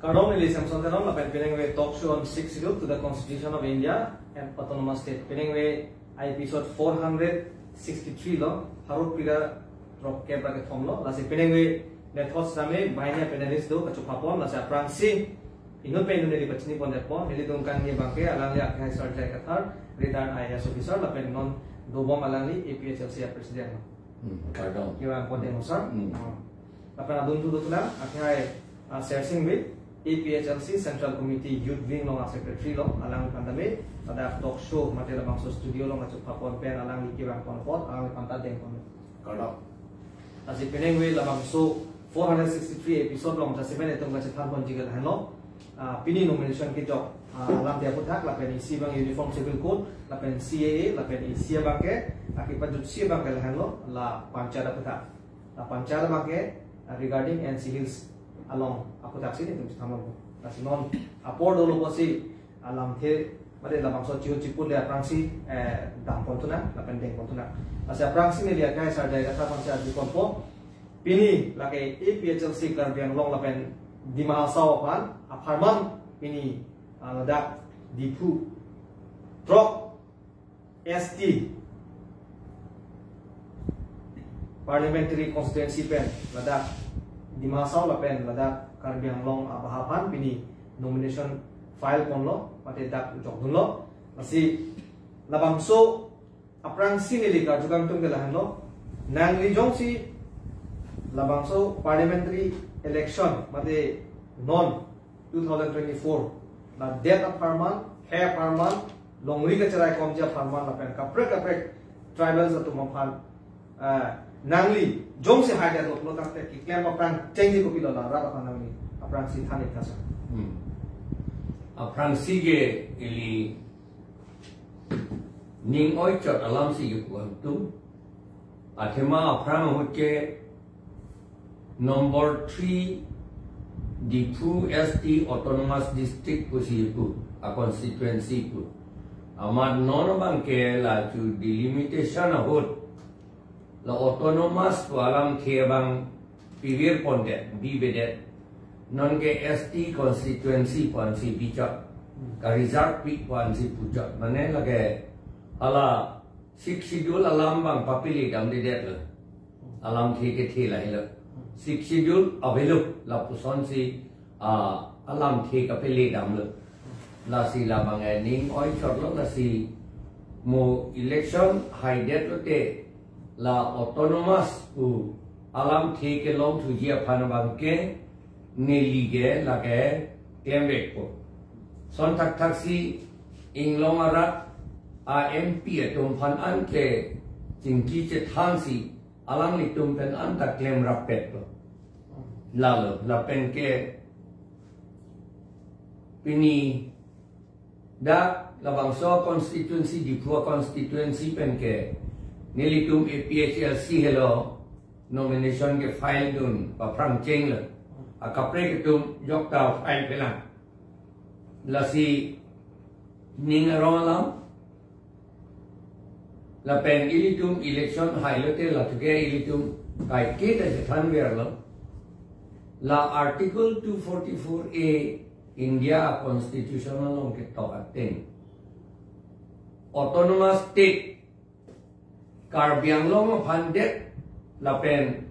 Kardong Elisam Sontanon, la Penpinengwe talk show on 6 to the Constitution of India and Autonomous State. Penengwe episode 463 lo, Harut Pira Rock Kebra ke Thomlo, la si Penengwe net host rame, Bainia Penelist do, Kachupapon, la si Aprangsi, Inu Penuneli Pachini Pondepo, Nelidung Kangi Banke, Alangli Akhai Sarjai Kathar, Retired IAS officer, la Penon Dobom Alangli, APHLC President. Kardong. Kiwan Ponde Sir. La Penadun Tudutula, Akhai Sersing with APHLC Central Committee Youth Wing long Secretary long alang pandame pada talk show materi bangsa studio long acuk papon pen alang likirang konpot alang pantat deng kon kalau asih penengwe la bangsa 463 episode long jasipen itu ngacik tan pon jigal hanlo pini nomination ki job alang dia putak la pen isi bang uniform civil code la pen CAA la pen isi bangke akibat jutsi bangke hanlo la pancara putak la pancara bangke regarding NC Hills along aku tak sini tu sama aku. Nasi non apor dulu pasti alam the, mana dalam maksud cipu dia prangsi dam kontuna, lapan deng kontuna. Nasi prangsi ni dia kaya sarjai kata konser di kompo. Pini lagi APHLC kerbiang long lapan di mahasiswa pan, aparman pini dak dipu drop ST Parliamentary Constituency pen ladak di masa lapen ladak karbiang long abahapan pini nomination file konlo pati dak jok dunlo masih labangso aprangsi nili karjugang tung gelahan lo nang lijong si labangso parliamentary election mati non 2024 la date of farman hair farman longri ka cerai komja farman lapen kaprek tribals atau mampan nangli jom se haida lo lo tak ki klem aprang chengi ko pilo la ra pa nangli aprang si thani thasa aprang si ge ili ning oi chot alam si yu ko tu athema aprang hoche number 3 Dipu ST autonomous district ko si yu a constituency ko amad non bang ke la tu delimitation hot la autonomous to alam bang pivir pondet bibedet non ke ST constituency pon si bichak ka reserve pi pon si puchak mane lage ala sik schedule alam bang papili dam dedet la alam the ke the lai la sik schedule avelu la puson si alam the ka pili dam la si la bang ning oi chot lo la si mo election high det lo te la autonomous u alam the ke long thu ji aphan bang ke neli ge la ke kembek ko son tak tak si ing long arat a MP atum phan an ke jingki che thang si alang li tum pen an ta klem rapet ko la pen ke pini da la bangso constituency di pro constituency pen ke nilitum APHLC hello nomination ke file dun pa prang cheng la akapre ke tum jok ta file pelang la si ning arolam la pen ilitum election highlighte la tuge ilitum kai ke ta than ver la article 244A India constitutional long ke to aten autonomous state karbiang long pandet lapen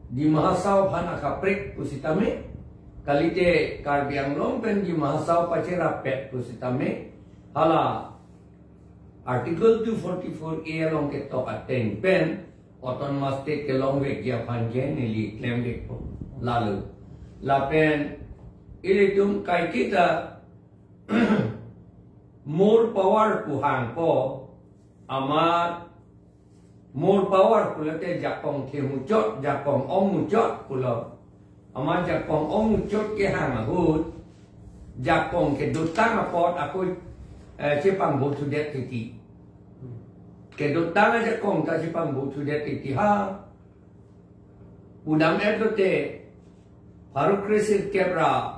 di mahasau pan akaprik pusitame kalite karbiang long pen di mahasau pacera pet pusitame hala article 244A long ke to aten pen autonomous state ke long ve kia pan ke nili claim de ko lalu lapen ilitum kai kita more power puhang ko amat more power kulate jakong ke mucot jakong om mucot kulo ama jakong om mucot ke hang hut jakong ke dutang apot aku cipang bo to that titi ke dutang jakong ta cipang bo to that titi ha udam edote paru krisir kebra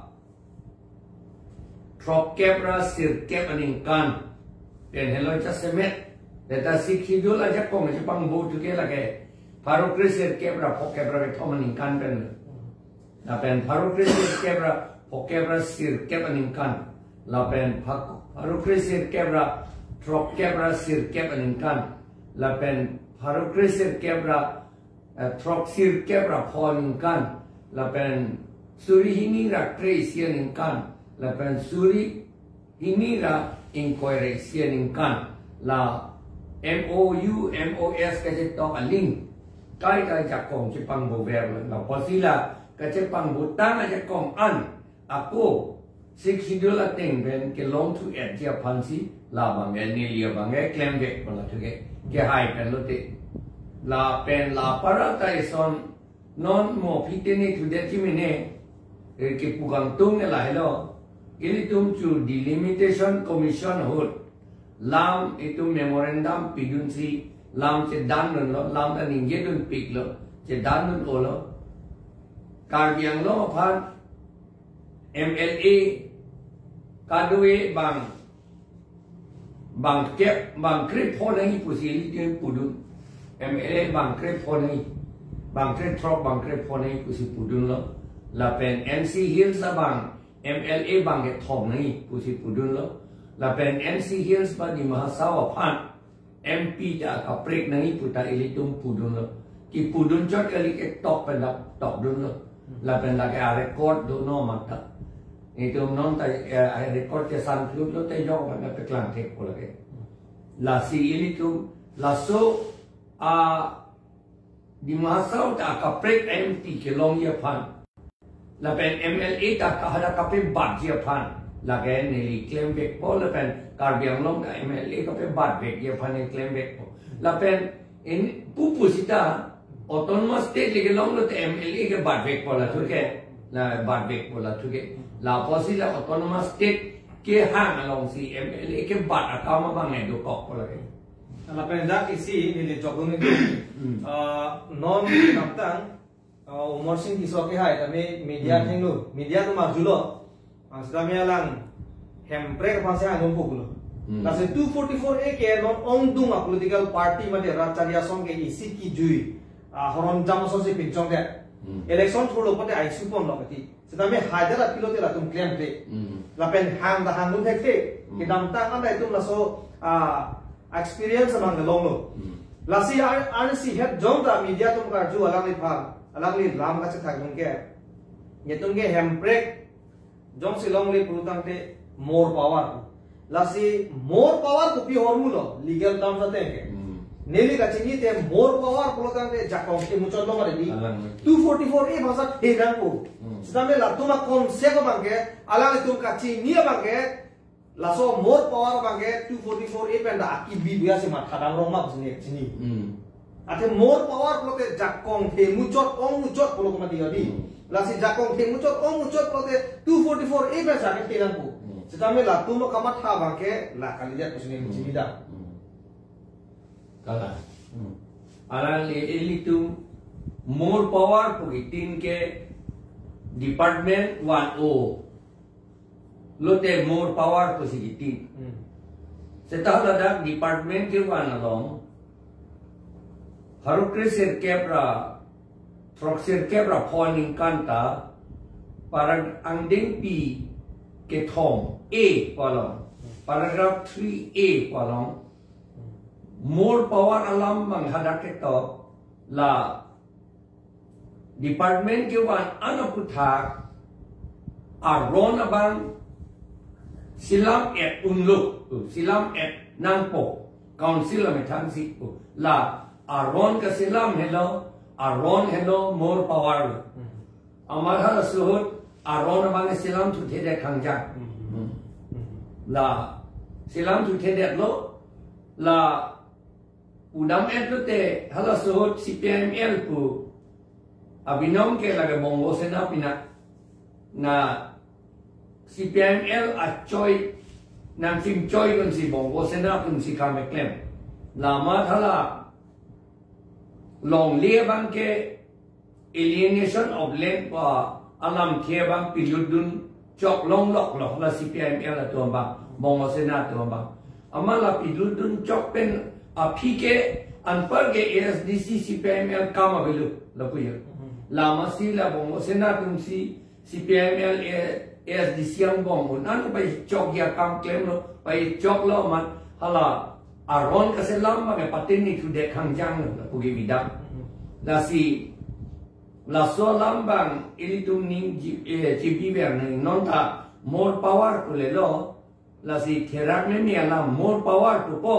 trop kebra sir keb aningkan den hello chasemet Data sikidul aja kong Jepang bu tu ke lagi paru krisis kebra pok kebra betul meningkan pen, tapi paru krisis kebra pokebra sirkep aningkan lapen harukre sirkebra trokebra sirkep aningkan lapen harukre sirkebra trok sirkebra poningkan lapen suri hinira traceaningkan lapen suri hinira inquiry sianingkan la MOU MOS kasi tok aling kai jakong Jepang bover la posila ka Jepang butang jakong an ako $6 ating ben ke long to at Japan si la bangge ni lia bangge claim back pala thuge ke hai pen lote la pen la para tai son non mo pitene to de chimine ke pugang tung ne la hello ili tum chu delimitation commission hot lam itu memorandum pidunsi lam che dan lo lam da ning ye dun pik lo che dan dun o lo kar biang lo phan MLA kadue bang kep bang krip pho nai pu si li tin pudun MLA bang krip pho nai bang krip trop bang krip pho nai pu si pudun lo la pen MC Hills bang MLA bang ke thom nai pu si pudun lo la pen MC Hills ba di Mahasawa phan MP ja ka prek nai puta ilitum pudun lo ki pudun chot kali ke top pen top dun lo la pen la ke record do no mata itu non ta record ke san club lo te jog ba pe klang tek ko la ke la si ilitum la so a di Mahasawa ta ka prek MP ke long ye phan la pen MLA ta ka hada ka pe bat ye phan la ke neli claim back po la pen karbiang long ka MLA ka pe bat back ye phan claim back po la pen in pupusita autonomous state le long lo te MLA ke bat back po la thuke la bat back po la thuke la posila autonomous state ke hang along si MLA ke bat akama bang ne do kok po la ke la pen da isi ni jogun ni non namtang umor sing kiso ke hai tame media thenglu media tu majulo Sedami alang hemprek pasti anjung pukulo. Nasi 244A ke non ongdung a political party made racharia song ke isi ki jui horon jam sosi pinchong de election chulo pate ai supon lo kati. Sedami hajar pilote la tum claim de. La pen hang da hang thek de ke dam ta andai tum la so experience among the long lo. La si si het jong da media tum ka ju alang li phal alang li ram ka se thak jong ke. Ye tum ke hemprek Jong silong le purutang te more power lasi more power ko pi hormulo legal terms ate ke neli ka chingi te more power purutang te jakong ke muchon lo mare di 244A bhasa heran ko sidame la tuma concept bangke alang itu ka chingi bangke laso more power bangke 244A penda aki bi biasa ma khadang rong ma bsni chini ate more power purute jakong te muchot ong muchot pulo ko ma di Lasi jakong thing muchot pote 244A ba sa ke tiran ko. Sedame la tumo kamat ha bangke la kalija kusini chimida. Kala. Ala elitu more power pugitin ke department 10 lote more power pusigitin. Setahun ada department ke 1 along harukre serkepra Proxir kebra poning kanta parag angding pi ke thom A kolong paragraph 3A kolong more power alam bang hadak ke to la department ke wan anaputhak aron abang silam et unluk silam et nangpo council ametang si la aron ka silam hello Aron hello more power. Amar hal suhut aron abang silam tu thede kangjak. La silam tu thede lo la udam et te hal suhut CPML pu abinom ke lage bongo sena pina na CPML achoy nang sim choy kun si bongo sena kun si kame klem. Lama thala long lia bang ke alienation of land pa alam thia bang piludun chok long lok lok la CPML la to bang bongo sena to bang amala piludun chok pen apike anpar ke ASDC CPML kama velu la puya lama si la bongo sena tum si CPML as di siang bong nan pa chok ya kam claim lo pa chok lo man hala aron ka selam ma patin ni tu de khang jang lo pugi bidang la si la so lambang ilitum ning jibi ber non ta more power to le lo la si therak ne ni ala more power to po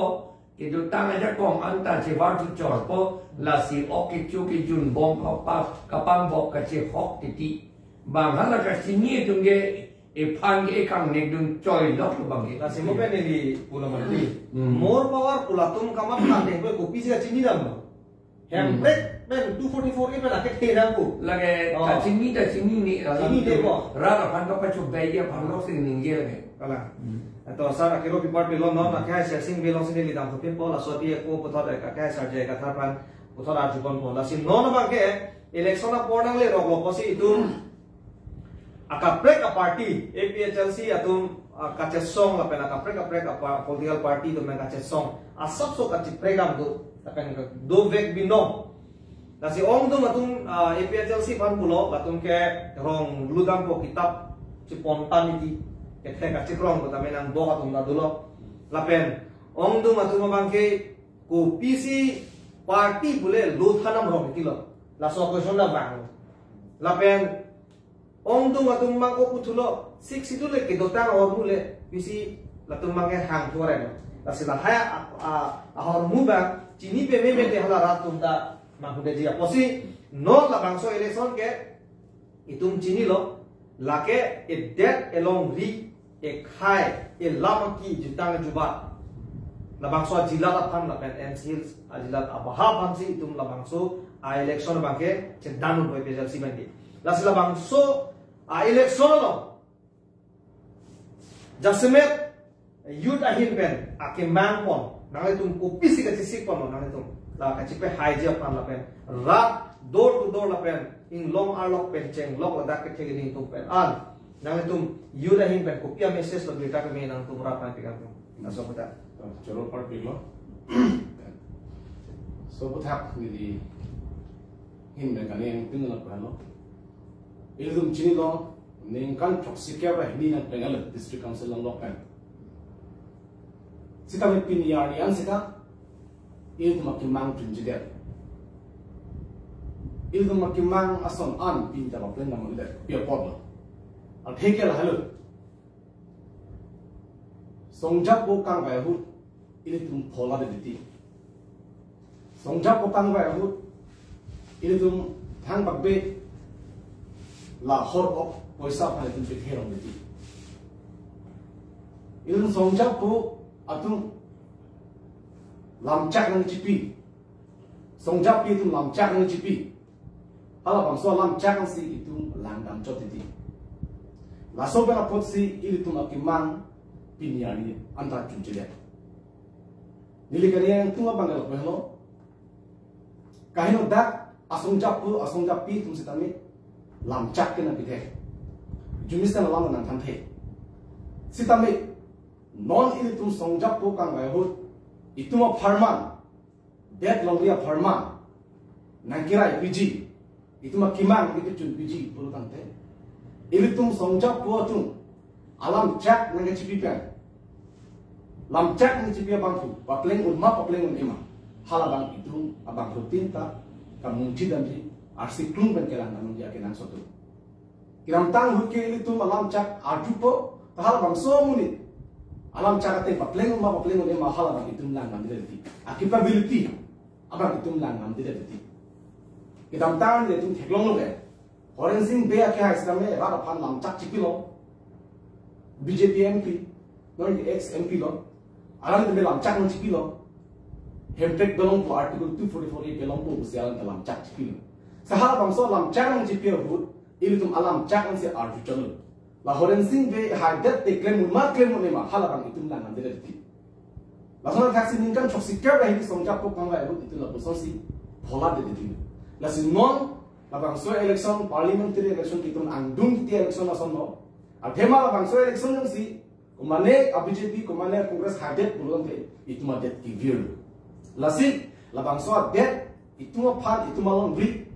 ke do tang aja kong anta che war tu chor po la si ok chu ki jun bom pa kapang bok ka che hok ti bang hala ka sini tung ge e phang ge kang nek dun choi lok bang ge la si mo pe ne di pula mati more power pula tum kamat na de ko pi se chini dam no hem break men 244 ke la ke the dam ko lage ka sini da sini ni sini de ko ra phan ka pa chu be ye phan lok sin ning ge lage ala to sar akiro pi part belon no na kai sing belong sin li dam to pe po la so ti ko po tha ka kai sar je ka tha pan po tha ju kon po la si no na ba ke election na porang le ro ko si tu akaprek a party APHLC atum kachesong la pena akaprek a political party to men kachesong asap so kachipregam do tapen do vek bino nasi ong do atum APHLC pan pulo atum ke rong ludang po kitab spontaneity ke kachikrong to tamen ang do atum na dulo lapen ong do atum bangke ko PC party bule luthanam rong tilo la so question la bang lapen ong tu matung mang ko putulo sik situ le ke dotang or mule bisi latung mang ke hang tuare no la sila haya ahor muba chini pe me te hala rat tumta mang de dia posi no la bangso election ke itum chini lo la ke e dead along ri e khai e lam ki jutang juba la bangso jila la pham la pen MCs ajila abaha pham si itum la bangso a election bangke cendanu boy pe jalsi bandi la sila bangso election lo jasmet youth ahin pen ake man pon nang tum kopi si ka sik pon nang tum la ka chipe haija pan la pen rat door to door la pen in long arlok pen cheng lok la dak ke ni tum pen an nang tum youth ahin pen kopi a message lo beta ke me nang tum rat na pikam aso kota chalo part biglo so buthak ni di hin ben kan yang tinggal apa lo ilum chini lo nengkan toxikia ba ni na pengal district council lang lokan sita me pin yar yan sita il makimang tunjide il makimang ason an pin ta plan nam le pia pod al thekel halo songjap bo kang ba hu il tum phola de ti songjap bo kang ba hu il tum thang bakbe la hor poisa phale tum pe herong ti ilun songjap pu atum lamchak nang chipi songjap pi tum lamchak nang chipi ala bang so lamchak nang si itum langdam chot ti la so bela pot si ilitum akimang pinyani anta chunjile nili kaniya tum bangal pehlo kahino dak asongjap pi tum sitami lamchak ke na pithe jumistan lam nan tham the sitame non ini tum songjap po kang bai hut ituma pharma det longria pharma nangkira PG ituma kimang itu chun PG puru kang the ini tum songjap po tum alam chak nang chipi pan lam chak ni chipi bang tu papleng un ema halabang itu abang rutin ta kamu cidan di arsik klung ben kelang namun dia kenang sotu kiram tang hukke ini tu alam cak adupo hal bang so muni alam cak te papleng ni mahal bang itu lang nam direti capability abang itu lang nam direti kiram tang dia tu theklong lo be forensing be akha isame ra phan lam cak chipilo BJP MP non ex MP lo alam te lam cak no chipilo hemtek belong to article 244 belong to usialan lam cak chipilo sahara bangso lam chang jipia hut ilitum alam chang se arju chalo la horen sing be hadat te klem ma ma hala bang itum lang andere ti la sona taxi ningkan chok sikya ba hi songjap ko kanga hut itu la boso si phola de ti la si non la bangso election parliamentary election kitum angdung ti election la sonno athema la bangso election jang si kumane BJP kumane congress hadat pulon te ituma det ki vir la si la bangso det ituma phan ituma long bri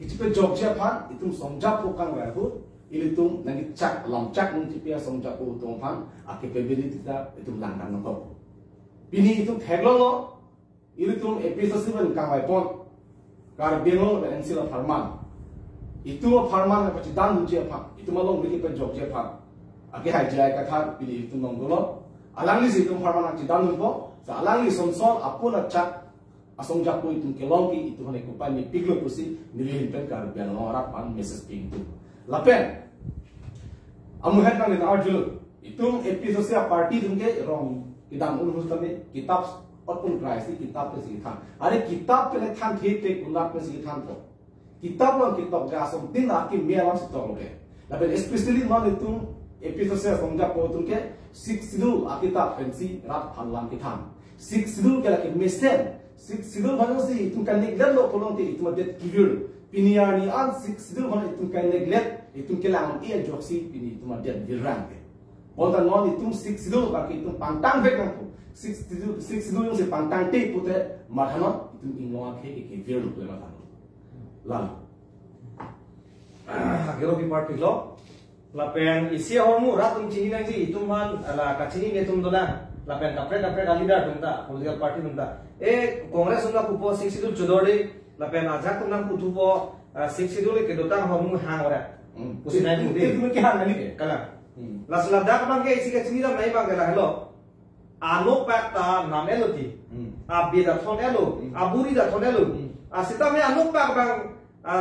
Ichipe Jogja pan itum songjap pokang ba hu ilitung nanti cak lam cak nung cipia song cak po tong pan capability kita itu langkang nongko bini itu theglo lo ilitung episode 7 kamai pon kar benglo dan sila farman itu farman apa cidan nunci apa itu malong beli pen jok jepa ake hai jai kata bini itu nonggolo alang li itu farman cidan nunpo sa alang li somson apun cak asong cak po itu kelongki itu hane kupan ni piglo pusi nilihin pen kar benglo rat pan message ping itu lapen amuhat nang ina arjul itung episode sia party dungke rong idam ulus tame kitab otpun price kitab pe sikhan are kitab pe than thete kundak pe sikhan to kitab lo kitab ga som tin na ki melam sitok loke lapen especially non itung episode sia songja po tungke 6 sidul akitab pensi rat phanlam kithan 6 sidul ke la ke mesen 6 sidul bhano si itung kan neglect lo kolong te itung det kivir piniani an 6 sidul bhano itung kan neglect itu kelang ia joksi ini itu mah dia dirang ke. Orang non itu 6 sidul bagi itu pantang vek kan tu. 6 sidul yang se pantang te pute marhano itu ingloa ke vir lu lema kan. Lalu agero bi party lo lapen isi hormu ratum cini nang ji itu man ala kacini ne tum dola lapen kapre kalida tumta political party tumta kongres unga pupo 6 sidul jodori lapen ajak tumnam putupo 6 sidul ke dotang hormu hang ora usi naik mudi itu mungkin hang ni kala las ladak bang ke isi ke cini ram naik bang kala hello anu pakta namelo ti abi da thonelo aburi da thonelo asita me anu pak bang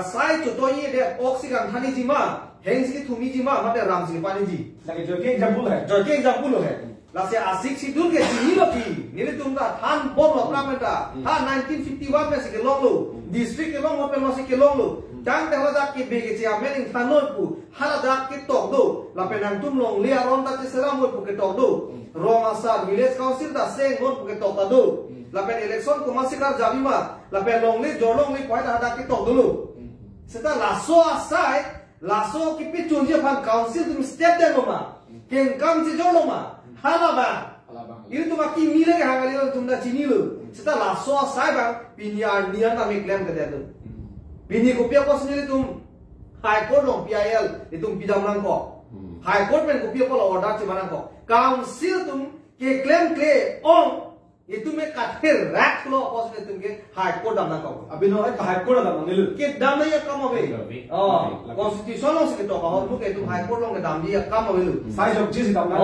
sai chutoi de oxygen thani jima hengs ki thumi jima mate ram si pani ji lagi jo ke example hai lase asik sidul ke cini lo ti nile tumda than bom lo pramenta ha 1951 में से के लोग लो district के लोग वहाँ पे लो से के लोग लो Dang teh ladak ke bege cia meling tanot pu haladak ke tok do la penang tum long lia ron ta seram pu ke tok do rong asar village council da seng ron pu ke tok ta do la pen election ko masikar jabi ma la pen long li jorong li poi da ke tok do lu seta laso asai laso ki pi chun je pan council tum step de ma ken kam je jorong ma halaba ini tu maki mile ke hangali tum da chini lu seta laso asai bang pinyar nian ta me claim ke de do Bini kopiah ko sendiri tum High Court long PIL itu bidang nangko High Court men kopiah ko order cuman nangko Council tum ke claim ke on itu me kathir rak lo ko sendiri tum ke High Court dam nangko abi no ai High Court dam nilu ke dam na ya kam ave constitution lo se to ka hor mu ke tum High Court long ke dam dia kam ave lu sai jok jis dam na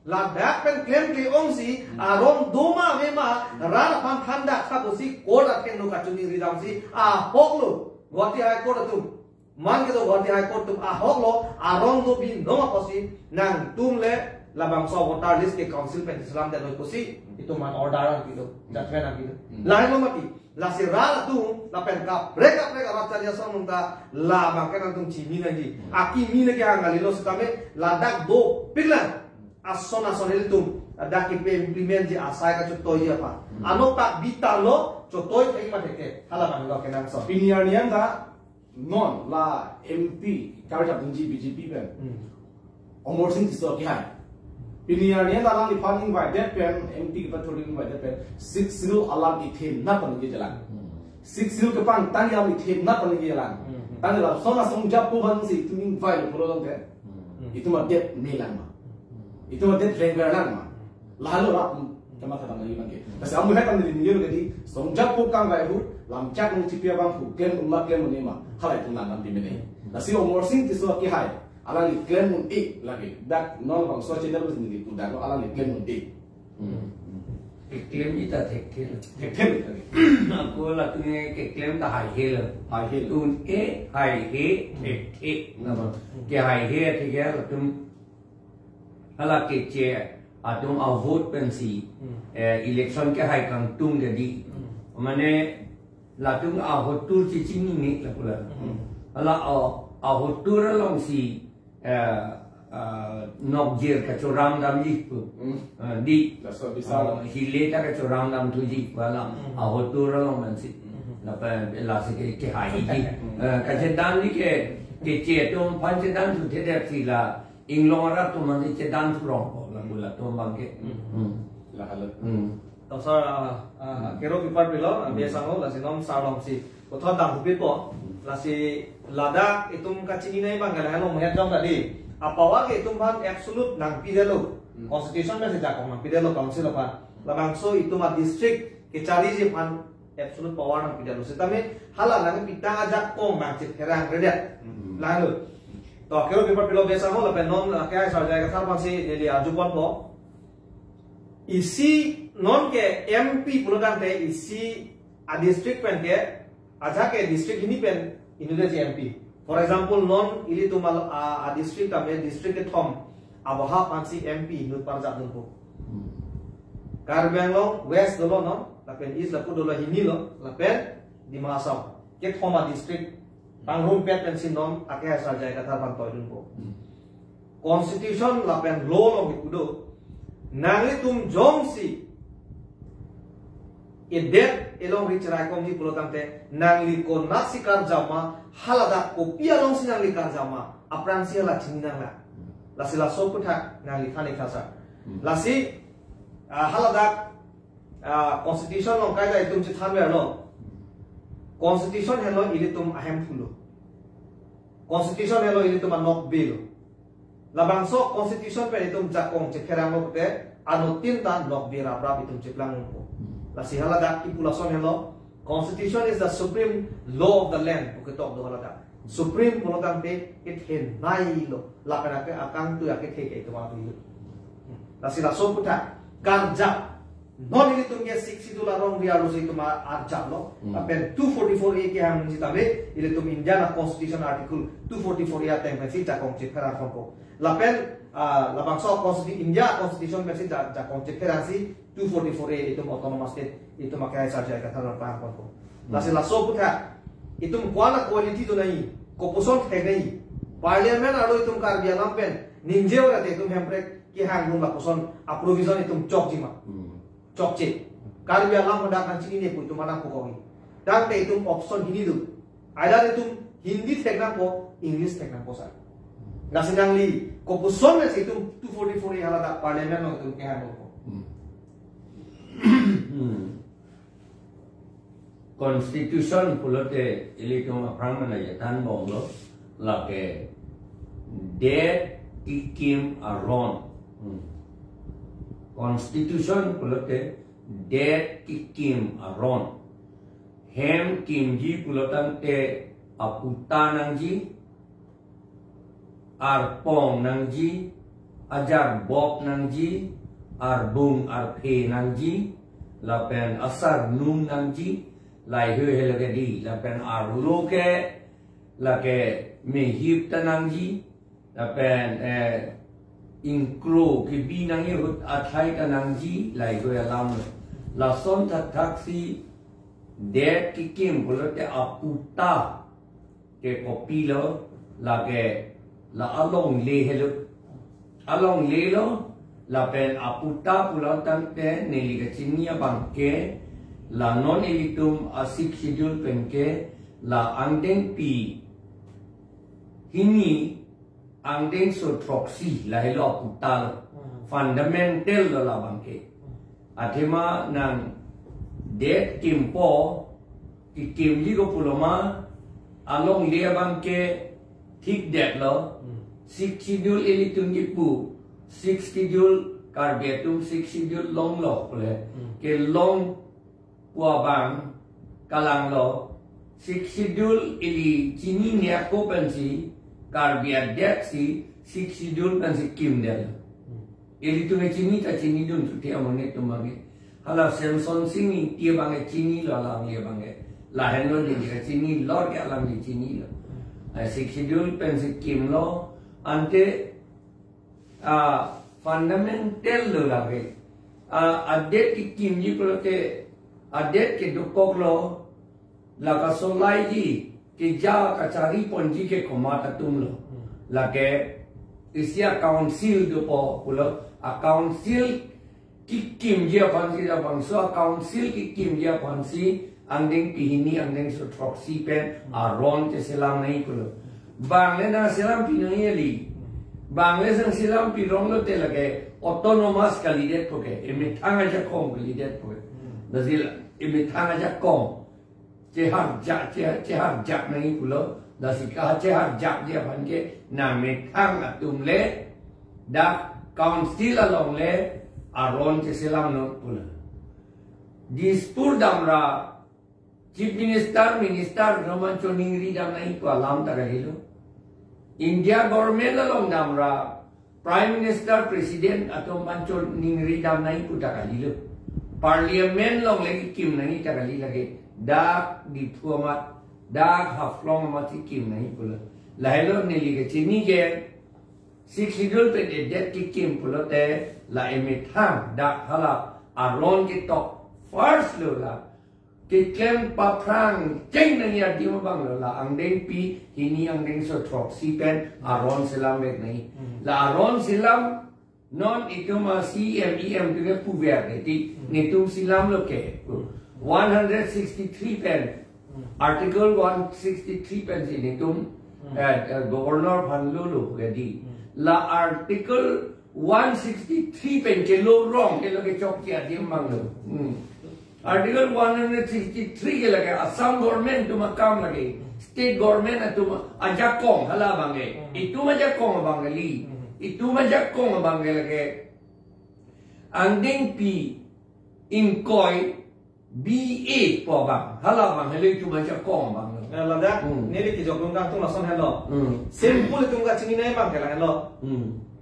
ladak pen claim ke on si arom doma mema rar pan thanda khabosi court aken no kachuni ridam si hoklo Guwahati High Court tum man ke to Guwahati High Court tum hoklo arong do bi no kosi nang tum le labang so voter list ke council pen islam de kosi itu man order gitu judgment gitu lain lo mati la siral tum la pen ka break racha dia som ta la makan tum chimi lagi aki mi lagi angali lo sitame ladak do piglan asona sonelitum daki pe implement ji asai ka chutoi apa ano tak bitalo chutoi thai ma theke hala man lo kenang so piniar nian da non la MP karja bunji BJP pen omor sing tiso ki hai piniar nian da lang li funding by that pen MP ki patrolling by that pen 6 sidul alam ithen na pan ki jalan 6 sidul ke pan tan ya ithen na pan ki jalan tan la sona song jap po ban si tuning vai lo lo de itu ma det melang itu mah trenggaran mah lalu rak kama kata lagi bangke kasi amu hetan di niru jadi songjak pukang gai hu lamcak ng cipia bang hu ken umak ken munima halai tunan nam bimene nasi omor sing tiso ki hai alang ni ken mun ik lagi dak non bang so chedar bus ni ku dak alang ni ken mun ik claim kita thekkel lagi aku la tunge ke claim ta hai hel tun e hai he ek nama ke hai he thege tum hala ke che atung a vote pensi election ke hai kang tung jadi mane la tung a vote tu chi chini ni la pula hala a vote tu long si nok jer ka choram dam ji di la so bisa hile ta ka choram dam tu ji wala a vote tu long man si la pa la se ke hai ji ka che dan ni ke che tum pan che dan tu the de si la Inglong rat tu mandi cedan turong ko la mula tu bangke la halat Tosar kero pipar bilo biasa lo lasi nom sarong si kotor dam hupit po lasi Ladakh itum kacini nai bang galah lo melihat jom tadi apa wage itum ban absolute nang pidelo constitution में से जाकर नang pidelo council apa labangso itum a district kecari je pan absolute power nang pidelo setame halal nang pitang ajak kong bang cip kerang redet lalu to kero pipar bilo biasa lo lapen non kaya sarjaya kasar bang si jadi ajupan po isi non ke MP pulokan te isi a district pen ke aja ke district ini pen Indonesia MP. For example, non ili tumal a district kami district ke Thom abaha pansi MP nut parjak dulu. Karbi Anglong West dulu non, lapen East lapu dulu hini lo, lapen di Malasau. Ke Thom a district pangrum pet pensi non akhir saja kata pantau dulu. Constitution lapen law lo ikudo. Nangli tum jong si idet elong ricerai kom di pulotan te nangli ko nasikar jama halada ko pialong si nangli kar jama apran si la chinang la lasi la soputha nangli khani khasa lasi halada constitution long kai ga itum chi thanwe lo constitution hello ilitum ahem fulo constitution hello ilitum anok bill labangso constitution pe itum jakong chekerang lo te anu tinta nok bira brab itum cheplang ko lasi halada ipulason hello constitution is the supreme law of the land uketok do halada supreme pulotan pe it hen nai lo lakana ke akang tu ake theke itu ma tu lasi la so puta karja non ini tum ye 60 dollar rong dia lo itu ma arja lo apen 244 a ke ham ni tabe ile tum Indiana constitution article 244 ya tem si jakong chekara ko lapen labangso constitution India constitution versi jakong chekara si 244A itu autonomous state itu makanya saja kata orang paham ko lasi laso puta itu kuala quality tu nahi kopuson the nahi parliament alo itu kar dia lampen ninje ora te itu hemprek ki hang nung lapuson approvision itu chok jima chok che kar dia lam pada kan sini ne itu mana ko kogi dan te itu option ini tu ada itu Hindi tekna ko English tekna ko sa lasi nangli kopuson itu 244A halada parliament no itu ki hang ko Constitution pulote ilitum aprang na yatan bonglo lake dead ikim aron Constitution pulote dead ikim aron hem kimji pulotan te aputa nangji arpong nangji ajar bok nangji arbung arpe nangji lapen asar nung nangji lai he lage di lapen arulo ke lage mehip tanangji lapen inkro ke binangi hut athai tanangji lai go alam la son that taxi det kikim bolote aputa ke kopilo lage la along le helo along le lo la pen aputa pulau tante neliga chinia bangke la non elitum asik schedule penke la angdeng pi hini angdeng so troxy la helo aputa fundamental la bangke athema nang det kimpo ki kimli go puloma along le bangke thik det lo sik schedule elitum gipu 6 schedule karbetum 6 schedule long lo pole ke long wa bang kalang lo 6 schedule ili chini ne ko pensi karbia det si 6 schedule pensi kim del ili tu ne chini ta chini dun tu te amone tu mage hala Samson singi tie bange chini lo la nge bange la hen lo ni chini lo ke alam ni chini lo 6 schedule pensi kim lo ante fundamental lo lage adet ki kimji prote adet ke dukok lo laga solai ji ke ja kachari ponji ke komata tum lo lage isia council do po pulo a council ki kimji apansi da bangso council ki kimji apansi andeng pihini andeng so troxy pen a ron te selam nei pulo bang le na selam pinoi li Bangladesh silam pirong lo te lage autonomous candidate ko ke imitang aja kong candidate ko dazil imitang aja kong cehar jak nahi pulo dasika cehar jak dia panke na mitang atum le da council along le aron ke silam no pulo dispur damra chief minister Roman Choningri dam nahi ko alam tagahilo India government along damra prime minister president atau Manchol Ningri dam nahi ko tagalilo parliament long lagi kim nahi tagali lagi dak di tuamat dak haflong mati kim nahi pula lahelo nili ke chini ke sikidul pe det ki kim pula te la emitham dak hala aron ki tok first lo la ki kem pa prang jeng nahi adi ma bang lo la angdeng pi hini angdeng so trok si pen aron silam mek nahi la aron silam non itu masih MEM juga puber nanti nitum silam lo ke 163 pen article 163 pen si nitum governor panlu lo jadi la article 163 pen ke lo wrong ke lo ke chok kia dim bang lo article 163 ke lagi Assam government tu makam lagi state government tu ajak kong hala bang itu ajak kong bang li itu macam kong abang lagi anding pi inkoi BA po bang hala bang hele itu macam kong bang lada nili ki joglong kang tung lason hello simple tung ka chini nai bang kela hello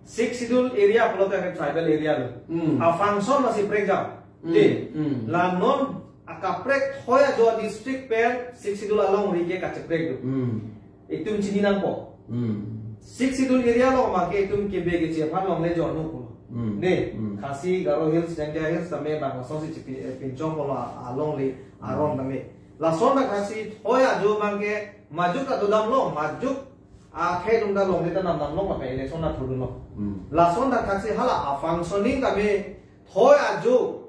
six schedule area pulo ka tribal area lo a function masih breakdown de la non akaprek hoya jo district per six schedule along rike ka break do itu chini nang po six schedule area lo make tum ke bege che phan long le jo no ko ne khasi garo hills jangja hills tame bang so si pinchong ko along le aron tame la son na khasi hoya jo mange majuk ka dodam lo majuk a khe dum da long le ta nam nam lo ma pe election na thuru no la son na khasi hala a functioning tame hoya jo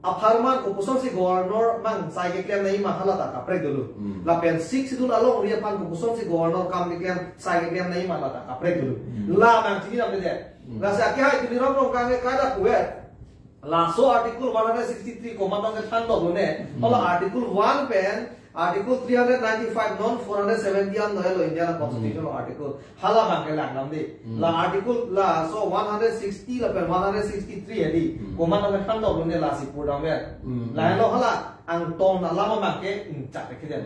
a farman opposition si governor mang sai ke klem nei ma hala ta ka prek dulu la pen six dul along ria pan opposition si governor kam ke klem sai ke klem nei ma ta ka prek dulu la mang chini nam de la sa ke hai tini rom rom ka nge ka da kuwe la so article 163 ko ma ta ke than do ne hala article 1 pen article 395 non 470 an no Indian constitution article hala mang ke lang nam de la article la so 160 la pen 163 edi ko ma ta ke than do ne la si pu dam me la lo hala ang tong na lama mang ke in chak ke de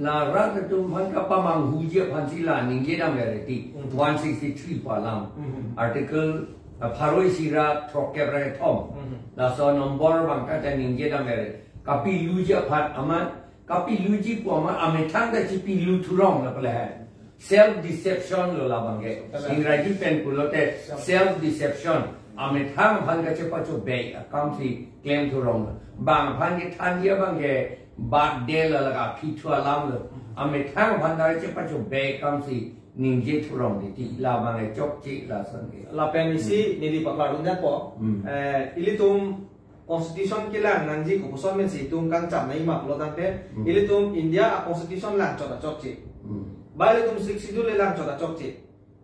la rat tu man ka pa mang hu je phan si la ning ge dam le ti 163 pa lam article pharoi sira thok ke ra thom la so number bang ka ta ning ge dam le kapi lu je phat aman kapi luji ko ama ametang da chipi lu thurong la pala hai self deception lo la bange ingraji pen pulo te self deception ametang bhan ga chepa cho be account si claim thurong bang bhan ni than ye bange ba de la la phi thua lam lo ametang bhan da chepa cho be account si ningje thurong ti la bange chok chi la san ge la pen isi ni di pakadun da po ilitum constitution ke lang nanji ko son men si tum kang cham nai ma lo tang te ile tum India a constitution lang chota chok chi ba ile tum 6 schedule lang chota chok chi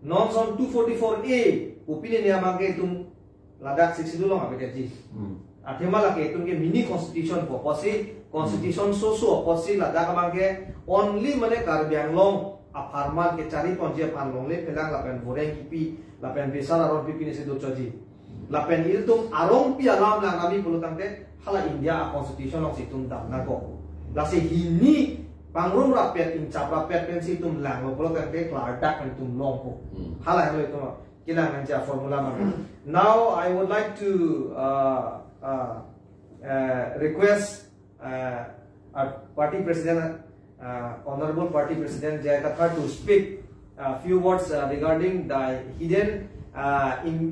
non son 244A opinion ya ma ke tum ladak 6 schedule ma ke ji athema la ke tum ke mini constitution po posi constitution so posi ladak ma ke only mane karbyang long a farman ke chari ponje pan long le pelang la pen boreng kipi la pen besara ron pipi ne se do choji la pen iltum arong pi alam la kami pulu tangte hala India a constitution of situm dam na ko la se hini pangrum rapet in chap rapet pen situm lang lo pulu tangte klar dak pen tum long ko hala lo itu kilang nanja formula ma now I would like to request our party president honorable party president Jay Kathar to speak a few words regarding the hidden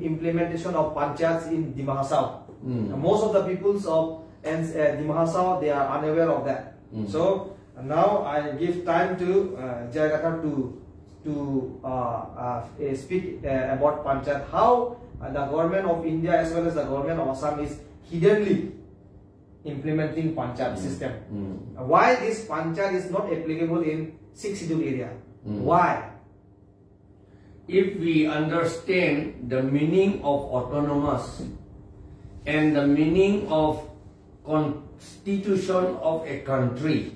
implementation of panchayats in Dima Hasao. Most of the peoples of Dima Hasao, they are unaware of that. So now I give time to Jay Kathar to speak about panchayat, how the government of India as well as the government of Assam is hiddenly implementing panchayat system. Why this panchayat is not applicable in 6 schedule area? Why? if we understand the meaning of autonomous and the meaning of constitution of a country,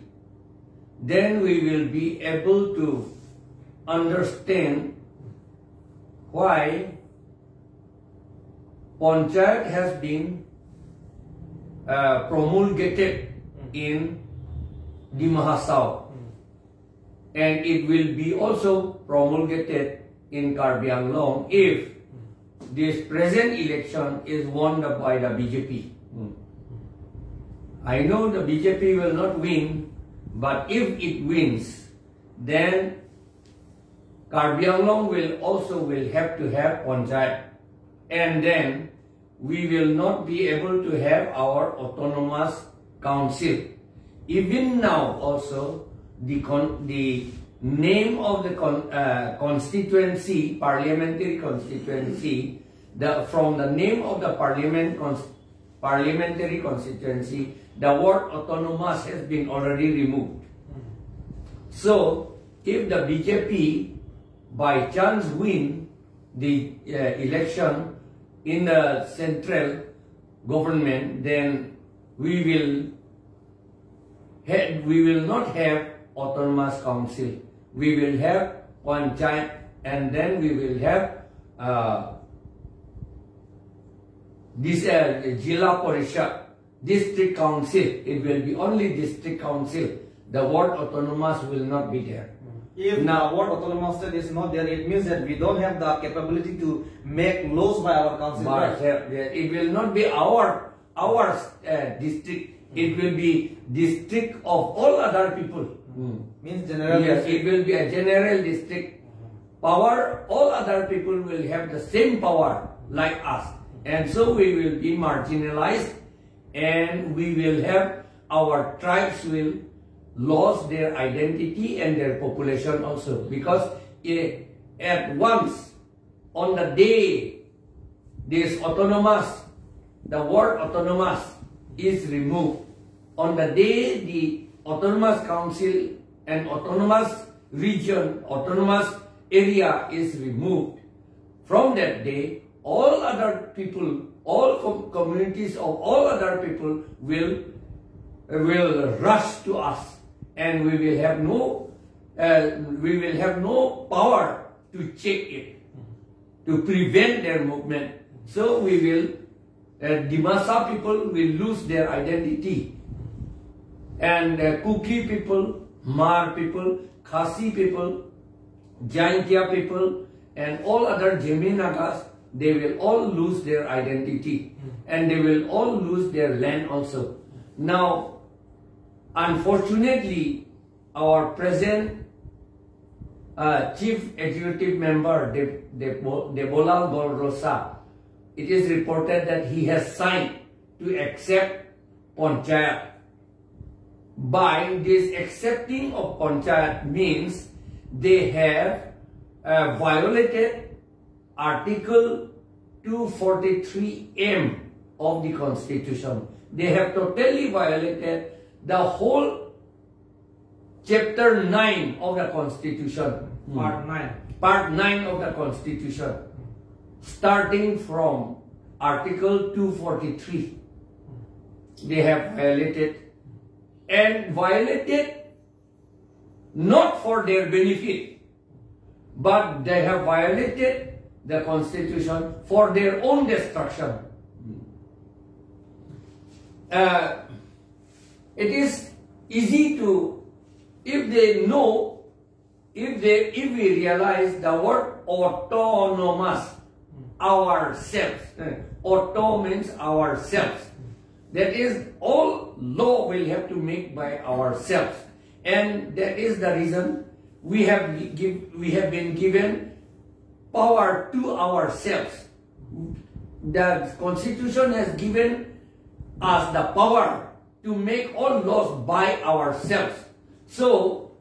then we will be able to understand why Panchayat has been promulgated in Dima Hasao, and it will be also promulgated in Karbi Anglong if this present election is won by the BJP. I know the BJP will not win, but if it wins, then Karbi Anglong will have to have Panchayat, and then we will not be able to have our autonomous council. Even now also, the name of the constituency, parliamentary constituency, from the name of the parliamentary constituency, the word autonomous has been already removed. So, if the BJP by chance win the election in the central government, then we will not have autonomous council. We will have Panchayat, and then we will have this Jila Parishad, district council. It will be only district council. The word autonomous will not be there. If now word autonomous state is not there, it means that we don't have the capability to make laws by our council. But it will not be our district. It will be district of all other people. Means general. Yes, it will be a general district. Power, all other people will have the same power like us. And so we will be marginalized, and we will have, our tribes will lose their identity and their population also. Because at once, on the day this autonomous, the word autonomous is removed, on the day the autonomous council and autonomous region, autonomous area is removed, from that day, all other people, all communities of all other people will rush to us, and we will have no power to check it, to prevent their movement. So we will, Dimasa people will lose their identity, and Kuki people, Mar people, Khasi people, Jaintia people, and all other Jemi Nagas, they will all lose their identity, and they will all lose their land also. Now, unfortunately, our present Chief Executive Member, Debolal Golrosa, it is reported that he has signed to accept Panchayat. By this accepting of Panchayat means they have violated Article 243M of the Constitution. They have totally violated the whole Chapter 9 of the Constitution. Part 9. Part 9 of the Constitution. Starting from Article 243. They have violated, and violated not for their benefit, but they have violated the Constitution for their own destruction. It is easy to, if they know, if we realize the word autonomous, ourselves. Auto means ourselves. That is, all law will have to make by ourselves, and that is the reason we have been given power to ourselves. The Constitution has given us the power to make all laws by ourselves. So,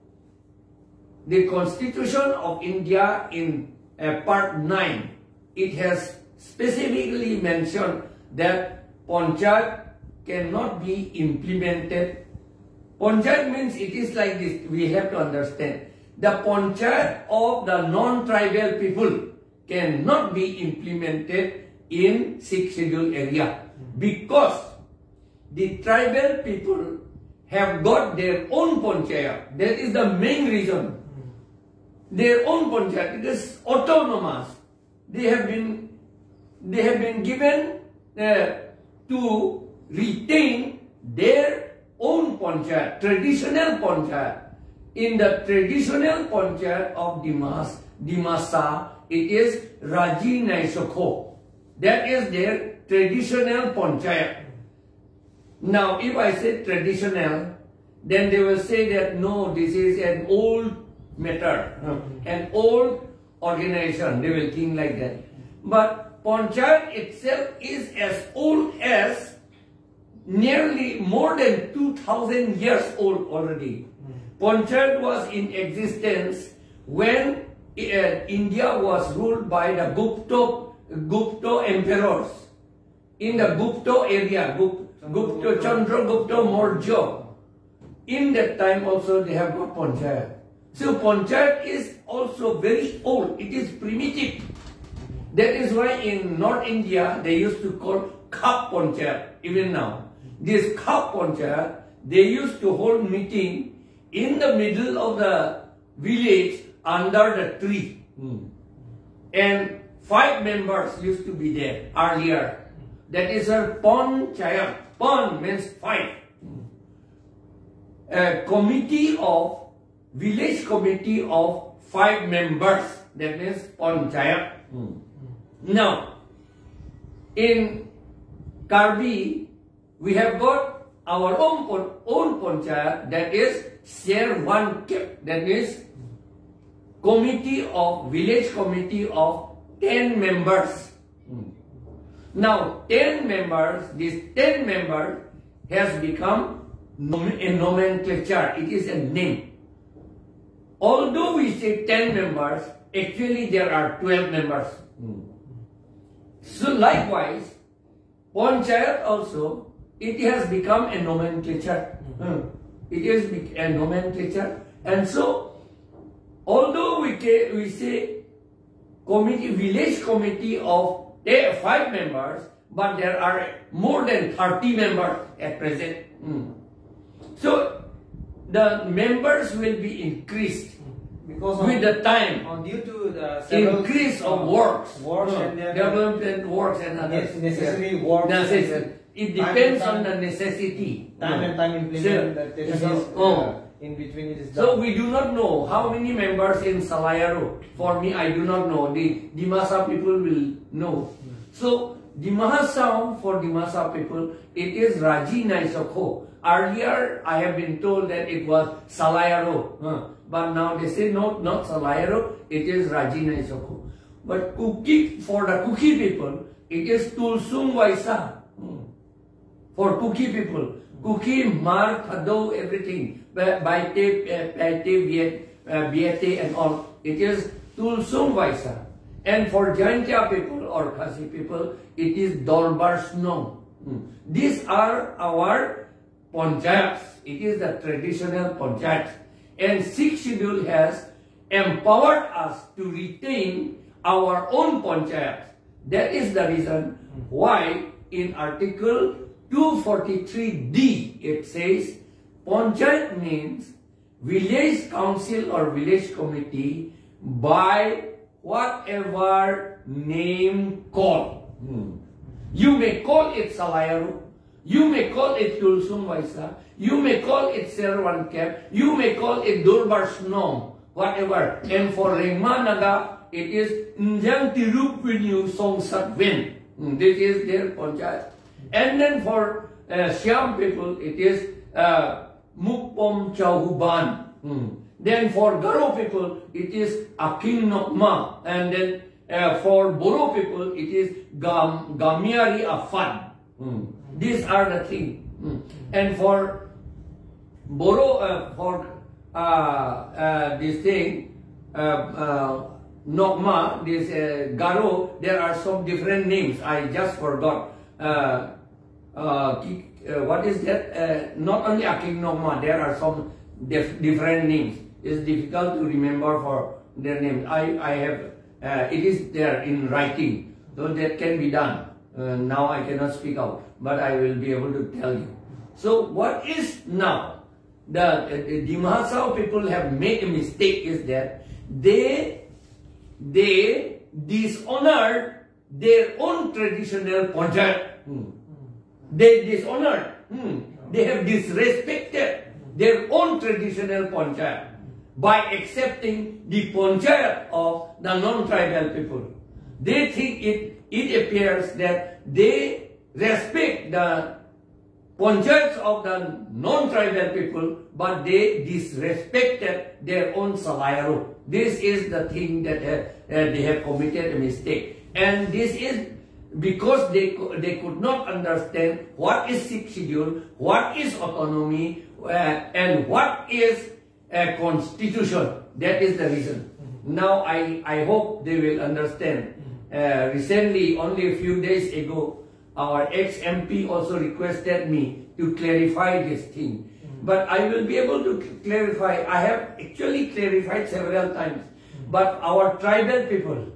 the Constitution of India in Part 9, it has specifically mentioned that Panchayat cannot be implemented. Panchayat means, it is like this, we have to understand. the panchayat of the non-tribal people cannot be implemented in 6th schedule area because the tribal people have got their own panchayat. That is the main reason. Their own panchayat, it is autonomous. They have been given to retain their own panchayat, traditional panchayat. In the traditional panchayat of Dimasa, it is Raji Naisokho. That is their traditional panchayat. Now, if I say traditional, then they will say that no, this is an old method, an old organization. They will think like that. But panchayat itself is as old as nearly more than 2,000 years old already. Panchayat was in existence when India was ruled by the Gupta emperors. In the Gupta area, Gupta, Chandragupta Maurya. In that time also they have got panchayat. So panchayat is also very old. It is primitive. That is why in North India they used to call Khap panchayat. Even now, this Khap panchayat, they used to hold meeting in the middle of the village under the tree. And 5 members used to be there earlier. That is a panchayat. Pan means 5. A village committee of 5 members. That means panchayat. Now, in Karbi, we have got our own panchayat, that is Share One Kep. That is village committee of 10 members. Now, 10 members, this 10 members has become a nomenclature. It is a name. Although we say 10 members, actually there are 12 members. So likewise, panchayat also, it has become a nomenclature. It is a nomenclature. And so, although we say village committee of 5 members, but there are more than 30 members at present. So, the members will be increased because with the time, due to the increase of works and development works and others. necessary works. It depends on the necessity. Time and time implementation. In between it is done. So we do not know how many members in Salayaro. For me, I do not know. The Dimasa people will know. So Dimasa, for Dimasa people, it is Raji Naisokho. Earlier, I have been told that it was Salayaro. But now they say no, not Salayaro, it is Raji Naisokho. But for the Kuki people, it is Tulsung Waisa. For Kuki people, Kuki, Mar, Thado, everything, Baite, Biete and all, it is Tulsung Waisa. And for Jaintia people or Khasi people, it is Dolbar Snow. These are our panchayats. It is the traditional panchayats. And 6th schedule has empowered us to retain our own panchayats. That is the reason why in Article 243D it says panchayat means village council or village committee by whatever name call. You may call it Salayaro, you may call it Tulsung Waisa, you may call it Serwan Kep, you may call it Durbar Snom, whatever. And for Rengmanaga, it is Njang Tirup Renew Song Sat Win. This is their panchayat. And then for Siam people, it is Mukpom Chauhuban. Then for Garo people, it is Aking Nokma. And then for Boro people, it is Gamiari Afan. These are the things. And for Boro, for this thing, Nokma, this Garo, there are some different names. I just forgot. What is that? Not only Aking Nokma, there are some different names. It's difficult to remember for their name. I have, it is there in writing, so that can be done. Now I cannot speak out, but I will be able to tell you. So what is now, the Dima Hasao people have made a mistake is that they dishonored their own traditional ponchayat. They dishonored. They have disrespected their own traditional ponchayat by accepting the ponchayat of the non-tribal people. They think it appears that they respect the ponchayats of the non-tribal people, but they disrespected their own Salayaro. This is the thing that they have committed a mistake. And this is because they could not understand what is sixth schedule, what is autonomy, and what is a constitution. That is the reason. Now I hope they will understand. Recently, only a few days ago, our ex-MP also requested me to clarify this thing. But I will be able to clarify. I have actually clarified several times. But our tribal people,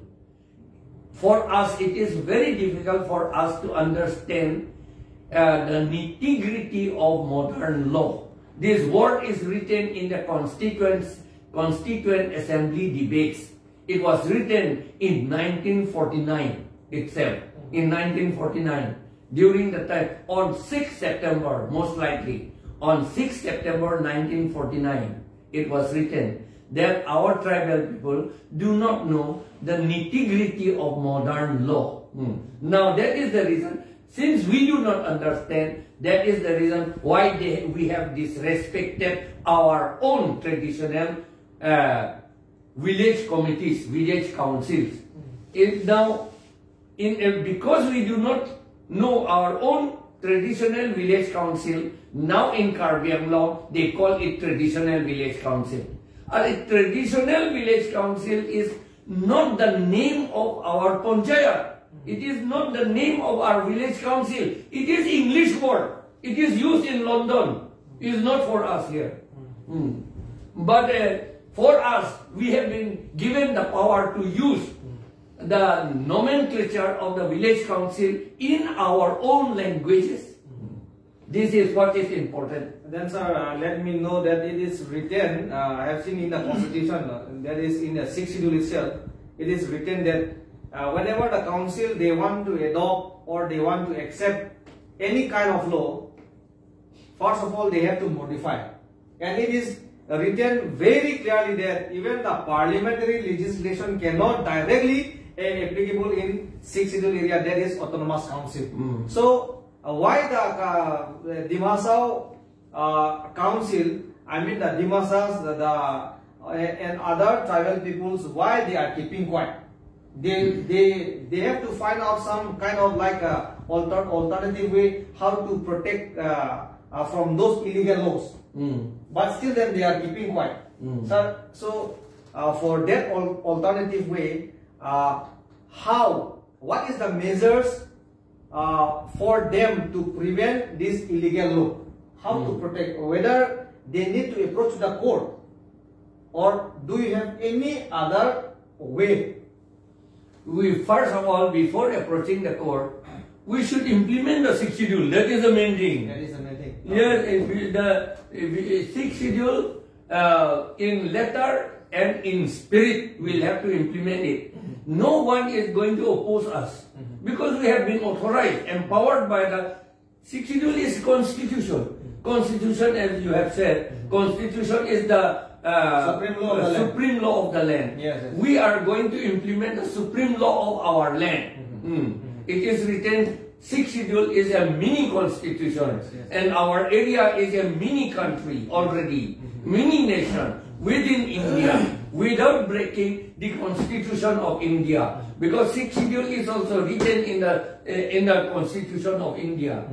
for us, it is very difficult for us to understand the nitty-gritty of modern law. This word is written in the Constituent Assembly debates. It was written in 1949 itself. In 1949, during the time, on 6th September, most likely, on 6th September 1949, it was written that our tribal people do not know the nitty-gritty of modern law. Now that is the reason, since we do not understand, that is the reason why we have disrespected our own traditional village committees, village councils. Because we do not know our own traditional village council, now in Karbi Anglong, they call it traditional village council. A traditional village council is not the name of our ponchayat. It is not the name of our village council. It is English word. It is used in London. It is not for us here. But for us, we have been given the power to use the nomenclature of the village council in our own languages. This is what is important. Then sir, let me know that it is written, I have seen in the constitution, that is in the 6th schedule itself, it is written that whenever the council they want to adopt or they want to accept any kind of law, first of all they have to modify. And it is written very clearly that even the parliamentary legislation cannot directly applicable in 6th schedule area, that is autonomous council. So why the Dima Hasao council, I mean the Dima Hasas, and other tribal peoples, why they are keeping quiet? They have to find out some kind of like alternative way how to protect from those illegal laws. But still then they are keeping quiet. So for that alternative way, what is the measures for them to prevent this illegal law? How to protect? Whether they need to approach the court, or do you have any other way? We first of all, before approaching the court, we should implement the 6th schedule. That is the main thing. That is the main thing. Yes, the 6th schedule in letter and in spirit, we'll have to implement it. No one is going to oppose us because we have been authorized, empowered by the 6th schedule is constitution. Constitution, as you have said, constitution is the supreme law of the land. Yes, yes. We are going to implement the supreme law of our land. It is written, 6th schedule is a mini constitution, and our area is a mini country already, mini nation within India, without breaking the constitution of India, because 6th schedule is also written in the constitution of India.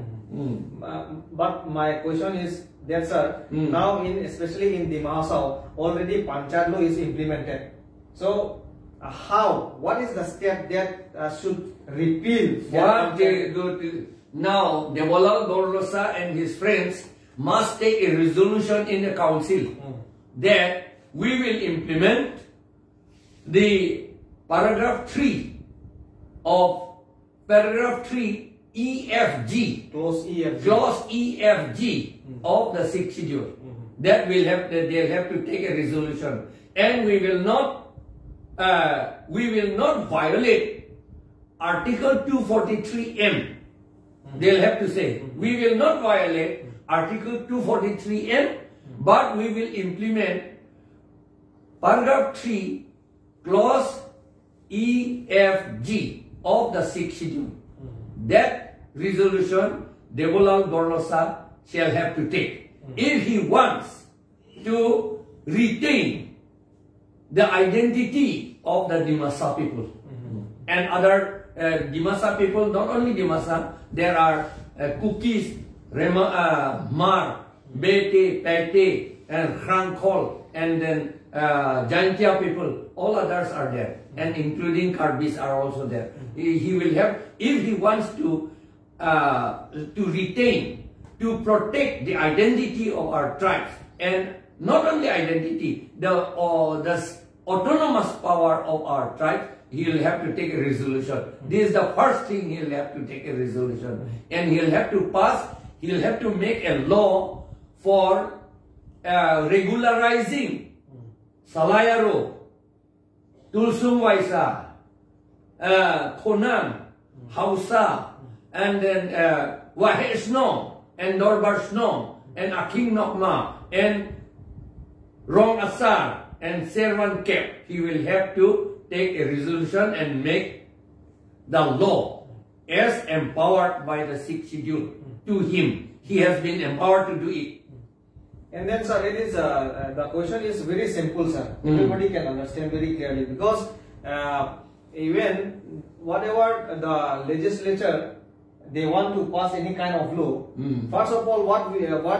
But my question is that sir, now especially in Dima Hasao, already Panchayat law is implemented. So what is the step that should repeal? What they go to now, Devolal Gorlosa and his friends must take a resolution in the council that we will implement the paragraph 3 of paragraph 3 EFG, Clause EFG. clause EFG of the 6th schedule. That will have, they'll have to take a resolution, and we will not violate Article 243M. They'll have to say, we will not violate Article 243M, but we will implement paragraph 3, clause EFG of the 6th schedule. That resolution, Devolal Borlosa shall have to take. If he wants to retain the identity of the Dimasa people and other Dimasa people, not only Dimasa, there are Kukis, Mar, Bete, Pete, and Khrangkhol, and then Jaintia people, all others are there, and including Karbis are also there. He will have, if he wants to retain, to protect the identity of our tribes, and not only identity, the autonomous power of our tribes, he will have to take a resolution. This is the first thing he will have to take a resolution, and he will have to pass. He will have to make a law for regularizing Salayaro, Tulsung Waisa, Khonam, Hausa, and then Wahesno, and Norbarsno, and Aking Nokma, and Rong Asar, and Servan Kep. He will have to take a resolution and make the law as empowered by the 6th schedule to him. He has been empowered to do it. And then, sir, it is the question is very simple, sir. Everybody can understand very clearly, because even whatever the legislature they want to pass any kind of law, first of all, what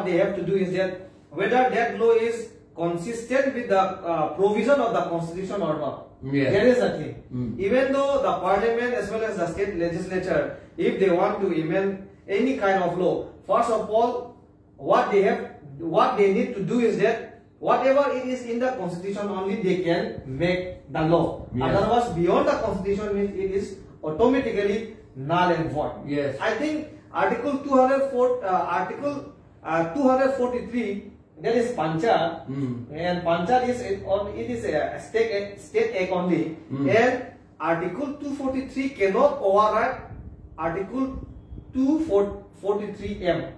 they have to do is that whether that law is consistent with the provision of the constitution or not. Yes. That is the thing. Even though the parliament as well as the state legislature, if they want to amend any kind of law, first of all, what they need to do is that whatever it is in the constitution only they can make the law. Yes. Otherwise, beyond the constitution means it is automatically null and void. Yes. I think Article 243, that is Panchayat, and Panchayat is it is a state act only, and Article 243 cannot override Article 243M.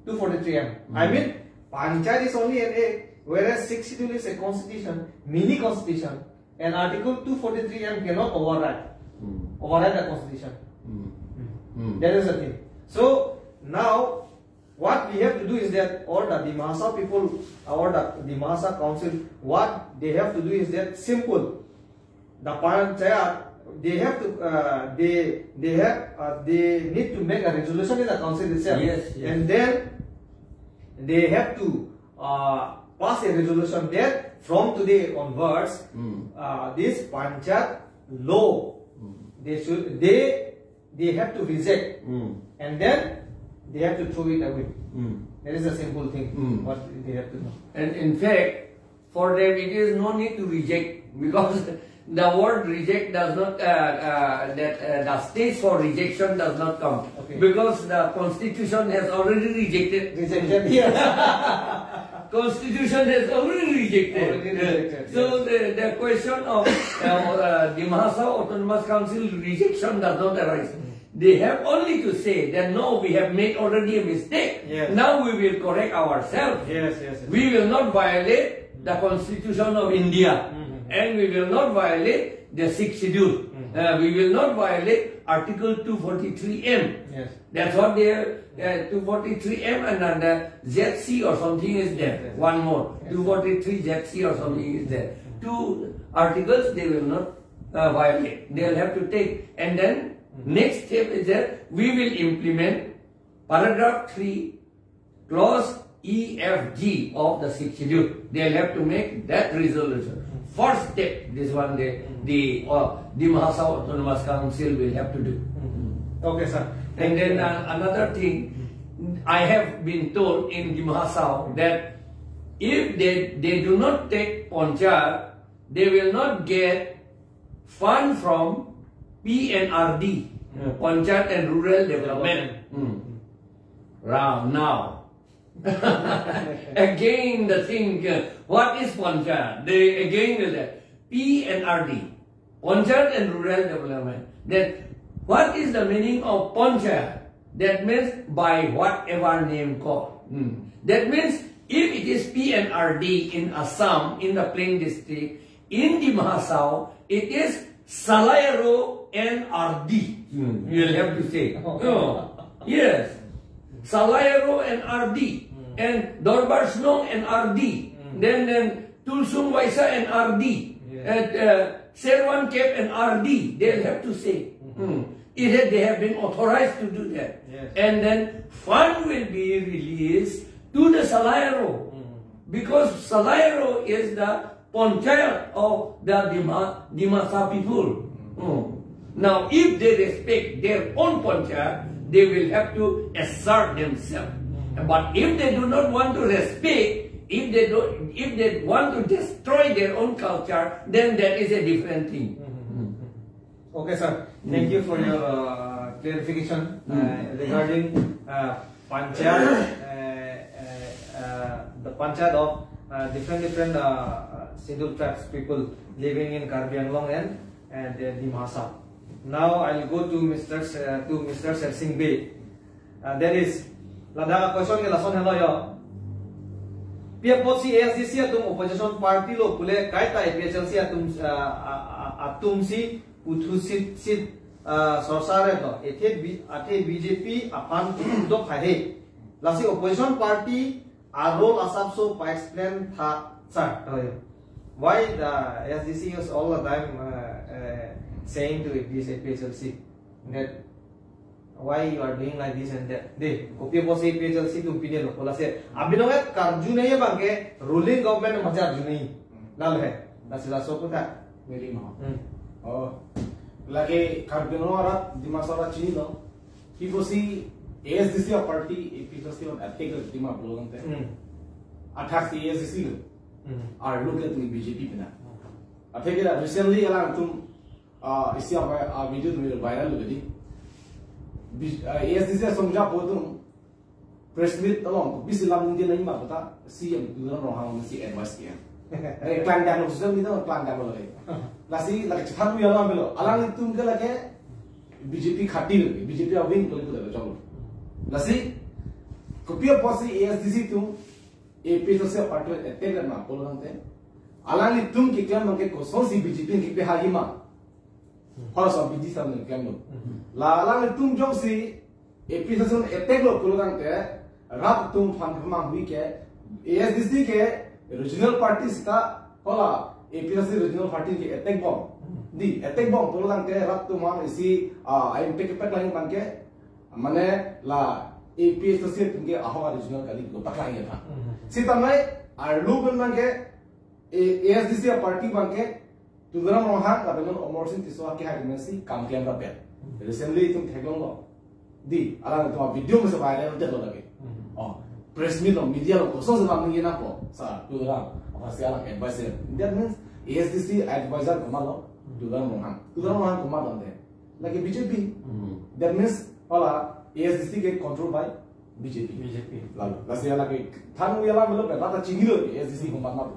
243M. I mean, Panchayat is only an act, whereas 6th schedule is a constitution, mini constitution, and Article 243M cannot override the constitution. That is the thing. So now, what we have to do is that all the Dimasa people, or the Dimasa council, what they have to do is that simple. The Panchayat, they have to, they need to make a resolution in the council itself. Yes, yes. And then they have to pass a resolution that from today onwards, this Panchayat law, they have to reject, and then they have to throw it away. That is a simple thing. What they have to do. And in fact, for them it is no need to reject, because the word reject does not, the stage for rejection does not come. Okay. Because the constitution has already rejected. Constitution has already rejected. So the question of Dimasa Autonomous Council rejection does not arise. They have only to say that no, we have made already a mistake. Yes. Now we will correct ourselves. Yes. We will not violate the constitution of India, and we will not violate the 6th schedule. We will not violate Article 243M. Yes. That's what they 243M, and then the ZC or something is there. Yes. One more. Yes. 243 ZC or something is there. Two articles they will not violate. They will have to take. And then next step is that we will implement paragraph 3, clause EFG of the 6th schedule. They will have to make that resolution. First step, this one the Dimasa Autonomous Council will have to do. Okay, sir. And then another thing, I have been told in Dimasa that if they do not take Panchayat, they will not get fund from PNRD, Panchayat and Rural Development. Now, again the thing, what is Panchayat? They again will say PNRD, Panchayat and Rural Development. Then what is the meaning of Panchayat? That means by whatever name called. That means if it is PNRD in Assam, in the Plain District, in the Mahasau, it is Salairo NRD. You will have to say. Yes. Salairo NRD. And Dorbar Snong NRD. Then Tulsung Waisa NRD. And Serwan Cape NRD. They'll have to say. They have been authorized to do that. Yes. And then fund will be released to the Salairo. Because Salairo is the Panchayat of the Dimasa people. Now, if they respect their own Panchayat, they will have to assert themselves. But if they do not want to respect, if they want to destroy their own culture, then that is a different thing. Okay, sir. Thank you for your clarification regarding Panchayat, the Panchayat of different scheduled tribes people living in Karbi Anglong and Dimasa. Now I'll go to Mr. Sersing Bey. That is, lada question ke lason hello yo. PFC ASDC atum opposition party lo pule kai ta PHLC atum si uthusit sit sorsare to athe BJP apan do khare lasi opposition party arol asapso pa explain tha sir why the ASDC is all the time saying to this PHLC that why you are doing like this and that. De, kopi posi PHLC tu opinion lo. Pola se, abhi no है कार्जू नहीं है बांके ruling government में मजा नहीं लाल है. Nasilah sopo था. Very no. Lagi कार्जू no आरा दिमाग सारा चीनी लो. कि पोसी ASDC a party PHLC on attack दिमाग बोलते हैं. Attack the ASDC low. Are look at the BJP में ना. अठे के recently अलांग तुम इसी आप वीडियो तुम्हें viral हो गई. ASDC समझा बोलूं प्रेस मीट along बिस लाम इंडिया नहीं मार बता CM दूसरा रोहांग में सी एडवाइस किया अरे क्लान डालो सोशल मीडिया में क्लान डालो लगे लासी लगे छान भी अलांग मिलो अलांग तुम के लगे BJP खाती लगे BJP अविंग तो लगे चलो लासी कपिया पॉसी ASDC तुम AP तो से पार्टी अटैक करना बोलो नंते अलांग तुम के क्लान मंगे को सोसी BJP के पे हागी मां Horas of BD something came La lang tum jong si episode attack lo pulugang te rap tum fan phama hui ke ASDC ke regional parties ka hola episode regional party ke attack bomb di attack bomb pulugang te rap tum man isi I pick up line ban ke mane la episode tum ke ahoga regional kali ko paklang ya si tamai ar lu ban man ke ASDC party ban ke Tudra Mohan, Labenon Omorsin Tiswa Kihagansi, come claim Rabel. Recently, to Tegongo. The Alan to a video was a violent devil again. Oh, press me on media, so the Maminapo, sir, Tudra, Asiala advisor. That means ASDC advisor Komalo, Tudra Mohan. Tudra Mohan Komalo there. Like a BJP. That means Ola ASDC get controlled by BJP. Let's say like a Tanuela, but not a Chingu, ASDC Komama.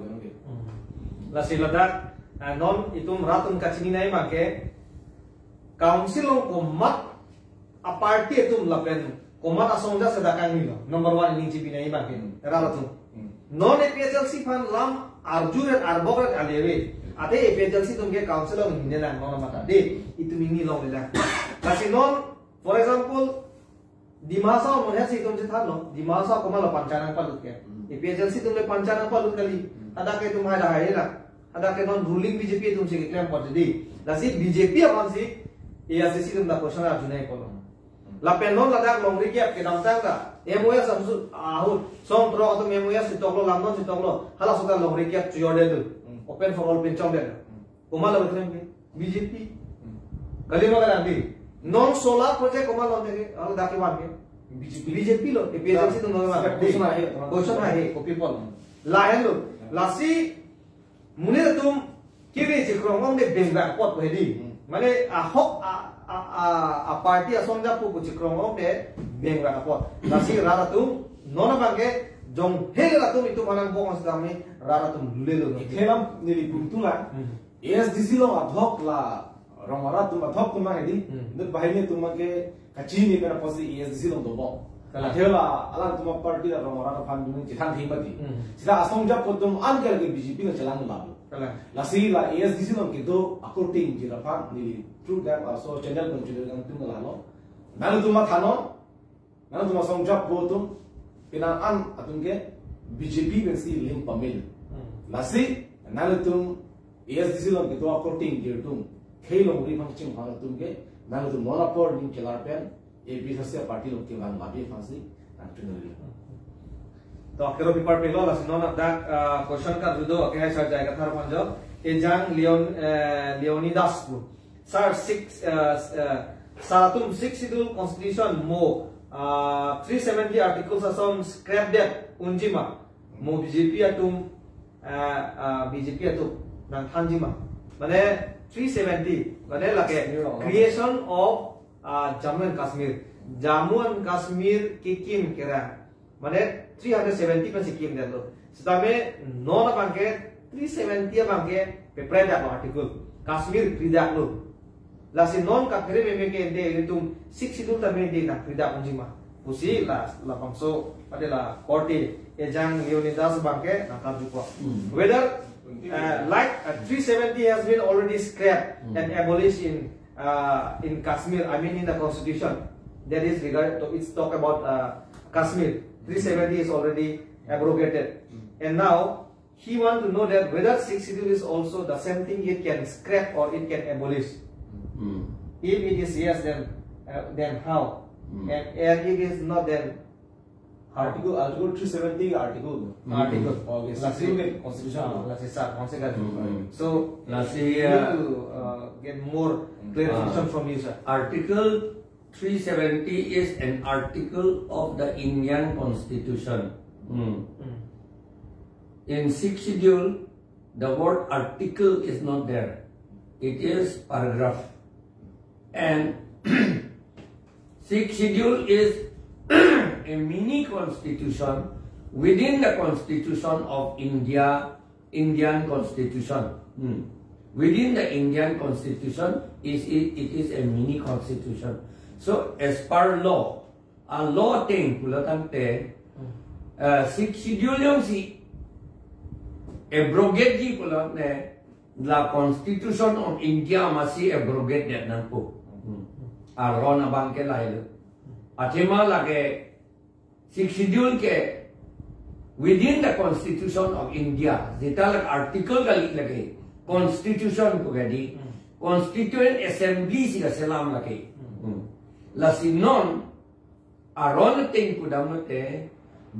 Let's say that. Non itum ratum kacini nai make council ko mat a party itum lapen ko mat asonja sedakang nilo number 1 ini jibi nai make ratum non PHLC fan lam arjur and arbor and aleve ate PHLC tum ke council on hinela non mata de itum ini long lela kasi non for example dimasa mon hasi tum se thalo dimasa ko mala panchana palut ke PHLC tum le panchana palut kali ada ke tum hai hala ada ke non ruling BJP तुमसे claim कर दी लासी BJP अपन सी ASDC तुम दा question आ जुने को ला पेनोन लदा लोंगरी के के नाम तंगा MOS हमसु आहु सोम त्रो तो MOS सितोलो लामनो सितोलो हला सुदा लोंगरी के चुयोडे दु ओपन फॉर ऑल पिंचों दे कोमा लो क्लेम के BJP कली मगर आंदी नॉन सोलर प्रोजेक्ट कोमा लो दे हला दाके बात के BJP लो PHLC तुम लो क्वेश्चन है कॉपी पॉल lahen lu lasi muni tum kiri chikrong ong de bengba pot we di mane a hok a party a sonja pu chikrong ong de bengba pot lasi rara tum nona bange jong hegala tum itu manang bong asdami rara tum lelo Ikelam nili puntungan ASDC lo adhok la rongara tum adhok tum mangedi nut bahine tum mangke kachini pera posi ASDC lo dobo athela alang tum party la rongara ka phan dung chithang thimati sida asongja podum ankel ke BJP na chalang labu la si la ASDC lo ke do according jira phan nili true that also channel consider gang tum la lo nalu tum thano nalu tum asongja podum pina an atunge BJP ben si lim pamil lasi nalutum ASDC lo gitu according jirtum khailong ri phang ching phang tum ke nalutum monapor ning chelar pen AB thasya party lo ke bang labi phasi actually to akero paper pe lo lasi none of that question ka judo ke hai sir jaiga thar panjo ejang leonidas pu sir 6 saratum 6 schedule constitution mo 370 articles asom scrap that unjima mo BJP atum BJP atum nang thanjima mane 370 mane lake creation of Jammu and Kashmir kikim kera mane 370 pa sikim delo sitame non banke 370 banke pepreda article Kashmir pridak lo lasi non kakre me ke de tum 6 schedule ta me de na pridak unjima pusi la bangso adela korte ejang leonidas banke na kajuko whether like 370 has been already scrapped and abolished in Kashmir. I mean in the constitution. That is regard to it's talk about Kashmir. 370 is already abrogated, and now he want to know that whether 6 schedule is also the same thing. It can scrap or it can abolish. If it is yes, then how? And if it is not, then article 370 article okay constitution let's start consider so let's see to get more clarification from you, sir. Article 370 is an article of the Indian Constitution. In 6th schedule the word article is not there, it is paragraph, and 6th schedule is a mini constitution within the constitution of India, Indian constitution. Within the Indian constitution, it is a mini constitution. So as per law, a law thing pulatante 6th schedule yung si abrogate di pulatne la constitution of India masi abrogate that nang po. Arona bangke lailo. Atima lage 6th schedule ke within the constitution of India zita lag article kali lage constitution ko gadi constituent assembly siga selam lage la sinon aron ting kudamote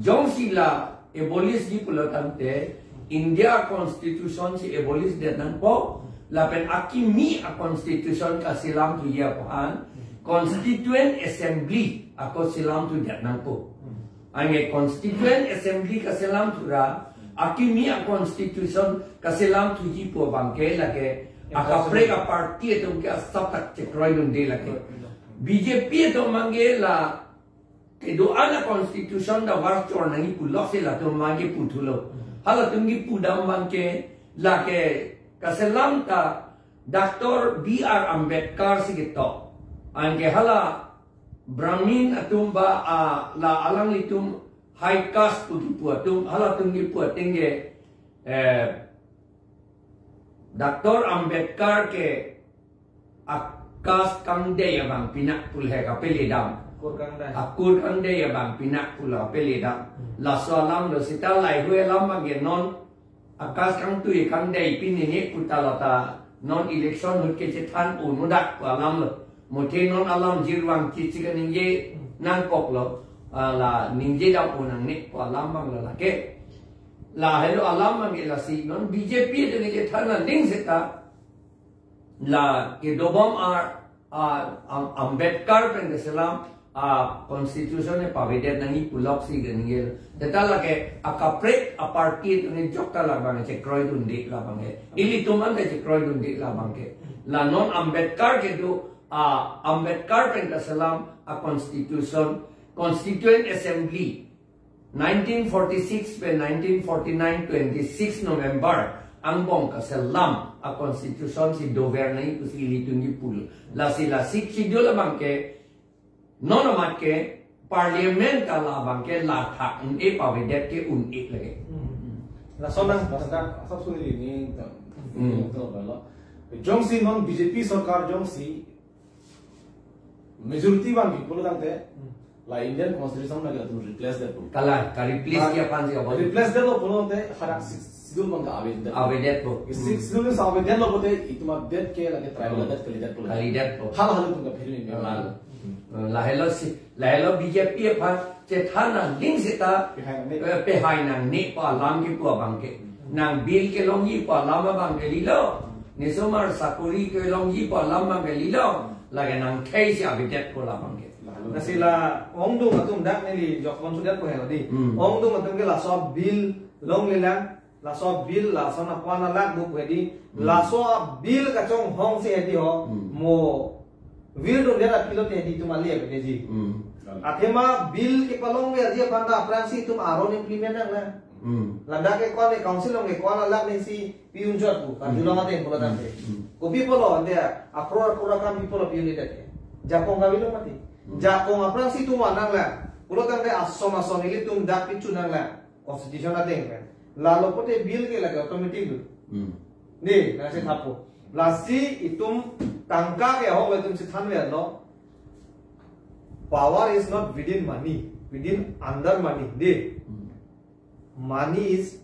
jong sila abolish di pulatante India constitution si abolish de nan po lapen akimi a constitution ka silam tu ya pahan constituent assembly ako silam tu de nan po ang constituent assembly kaselam tura akimi a constitution kaselam tu hipo bangke lage akaprega party to ke satak chekroi dun de lage BJP to mangela ke do ana constitution da war chor nang pulok sila to magi putulo hala tungi pudam bangke lage kaselam ta Dr. B.R. Ambedkar sigito angke hala Brahmin atumba la alang litum high caste putu atum hala tungi pu tenge Dr. Ambedkar ke akas kangde ya bang pinak pul he ka pelidam akur kangde ya bang pinak pula pelidam la salam do sita lai hue lam bang non akas kang tu kangde pinini putalata non election hut ke chethan unudak alam lo Mungkin non alam jirwang cicikan ninje nangkok lo la ninje dah punang ni ko alam bang lo lake la hello alam bang la si non BJP de ninje thana ning seta la ke dobam Ambedkar pen Islam constitution e pavedet nangi pulok si ganingil deta lake akapret a party ni jokta labang che kroy dundi labang ili tuman de che kroy dundi labang ke la non Ambedkar ke do Ambedkar pen kasalam a constitution constituent assembly 1946 pe 1949 26 November ang bong kasalam a constitution si governai ku si litungi pul la sila siksidyo labang ke non amat ke parliament ka labang ke la thak un e pavedet ke un e lage la sonang sab suni ni to bala jongsi non BJP sarkar jongsi majority one people dante la Indian constitution na to replace that kala ka replace ya pansi ka replace that lo te harak sidul man ka avedet po sidul sa avedet lo bote ituma det ke lage tribal det kalidat po hal hal tum ka phiri ni lahelo BJP pa che thana ling sita pe hai nang ni pa lam ki pu bang ke nang bil ke long yi pa lam bang ke lilo ni somar sakuri ke long yi pa lam bang ke lilo lage nang thai si avedet ko la bang ke na sila ongdu matum dak nili jokon sudat ko helodi ongdu matum ke la so bil long lelang la so bil la so na pana lak bu wedi la so bil ka chong hong se hedi ho mo vil do dera pilot hedi tumali e ji athema bil ke palong me ji panda fransi tum aron implement nang la landa ke ko le council ong ke ko la lak ni si piun jot bu ka julong ate ko la te ko bi polo ande apro kam bi polo piun ite japong ga bilo mati jakong apran si tu manang la pulo tang de asom ili tum dak pichu nang la constitution ate pen la lo pote bill ke la automatic du ni na se thapo la si itum tangka ke ho tum si than le no power is not within money within under money de money is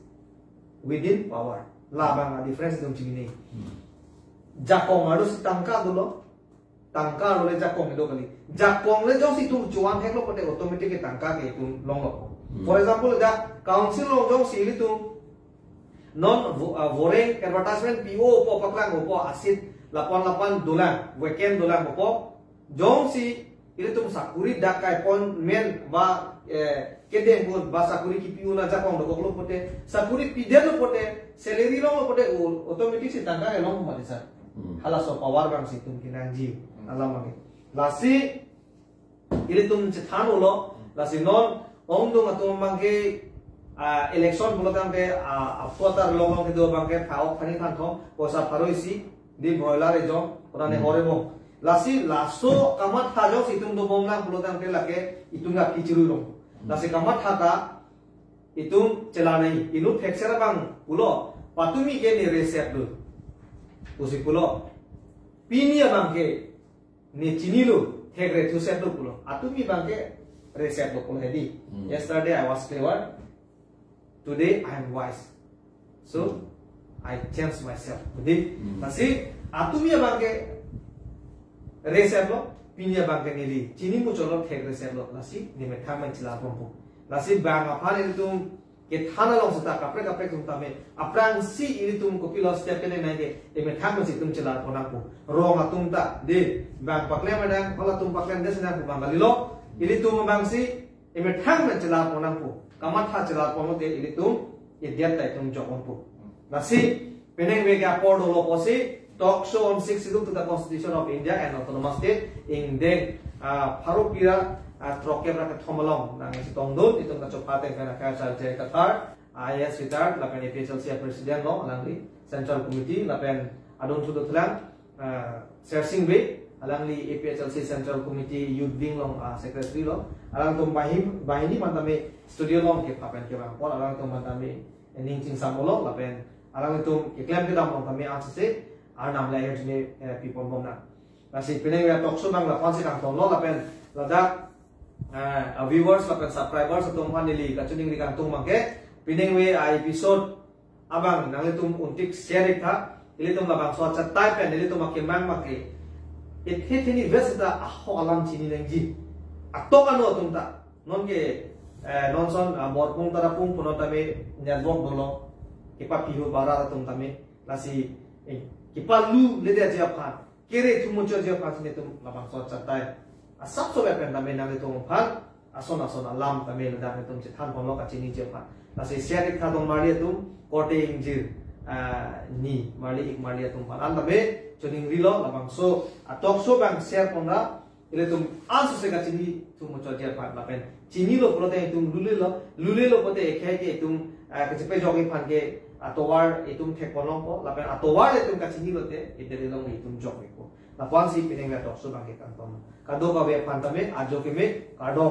within power la bang difference dum chini jakong adu si tangka dulo tangka lo le jakong do kali jakong le jong si tu chuan hek lo pote automatic ke tangka ke tu long lo for example da council lo jong si li tu non voting advertisement PO po paklang po asit 88 dolar weekend dolar po jong si ili tu sakuri dakai pon men ba kedeng ko ba sakuri ki PO na jakong do lo pote sakuri pide lo pote salary lo pote automatic si tangka ke long ma desa hala so power bang si tum kinanji alam lagi lasi ili tum cethan ulo lasi non ongdo ngatum bangke election bulan ke apotar logong ke do bangke phao phani than thong posa pharoisi di broiler e jong orane horebo lasi laso kamat hajo situm do bomlang bulan ke lake itunga kichiru long lasi kamat haka itum celanai inu fexera bang ulo patumi ke ni reset do usi pulo pinia bangke ni chinilu hegre to set do pulo atumi bangke reset do pulo hedi yesterday I was clever today I am wise so I changed myself hedi nasi atumi bangke reset do pinia bangke nili chini mu cholo hegre reset do nasi ni me thamai chila pompo nasi bang apane tum ke thana long sata kapre tum tame aprang si ini tum ko pilo step ke nai de e me tham si tum chela pona ko ro ma tum ta de bang pakle madang pala tum pakle de sena ko bangali lo ini tum bang si e me tham chela pona ko kamat ha chela pona de ini tum e dia tai tum jokon ko nasi peneng we ga por lo posi talk show on 6 to the Constitution of India and autonomous state in the Pharupira troke beraka thomalong nang si tongdon itong ka chopate kana ka chal che kathar IS retired lapen PHLC president lo alangli central committee lapen adon su dotlang searching way alangli PHLC central committee youth wing long secretary lo alang tum bahini mantame studio long ke papen ke bang pol alang tum mantame ning ching samolo lapen alang tum iklam ke dam mantame ansese arnam la yerne people bomna nasi pineng ya talk show bang la konsi kang tong lo lapen ladak viewers lapen subscribers tum panili kachuning ri kang tung mangke pining we episode abang nang tum untik share tha ili tum labang so chat type and ili tum makemang make it hit ni vesda aho alam chini lengji atok ano tum ta non ke non son bor pung tara pung puno tame network dolo kipa pihu bara tum tame nasi kipa lu le dia dia phan kere tum mo dia phan ni tum labang so chat type asap so bepen tame nang tung phan ason alam tame ladang tung cethan polo ka chini je phan nasi share ka dong mari tum kote injir ni mali ik mali tum phan an tame choning rilo labang so atok so bang share pona ile tum ansu se ka chini tum mo chol je phan lapen chini lo polo te tum lule lo pote khai ke tum ka chepe jogi phan ke atowar itum thekono ko lapen atowar itum ka chini lo te idere lo itum jogi ko na pansi pineng la tok so bang ke kan tom kado ka be phan tame ajo ke me kado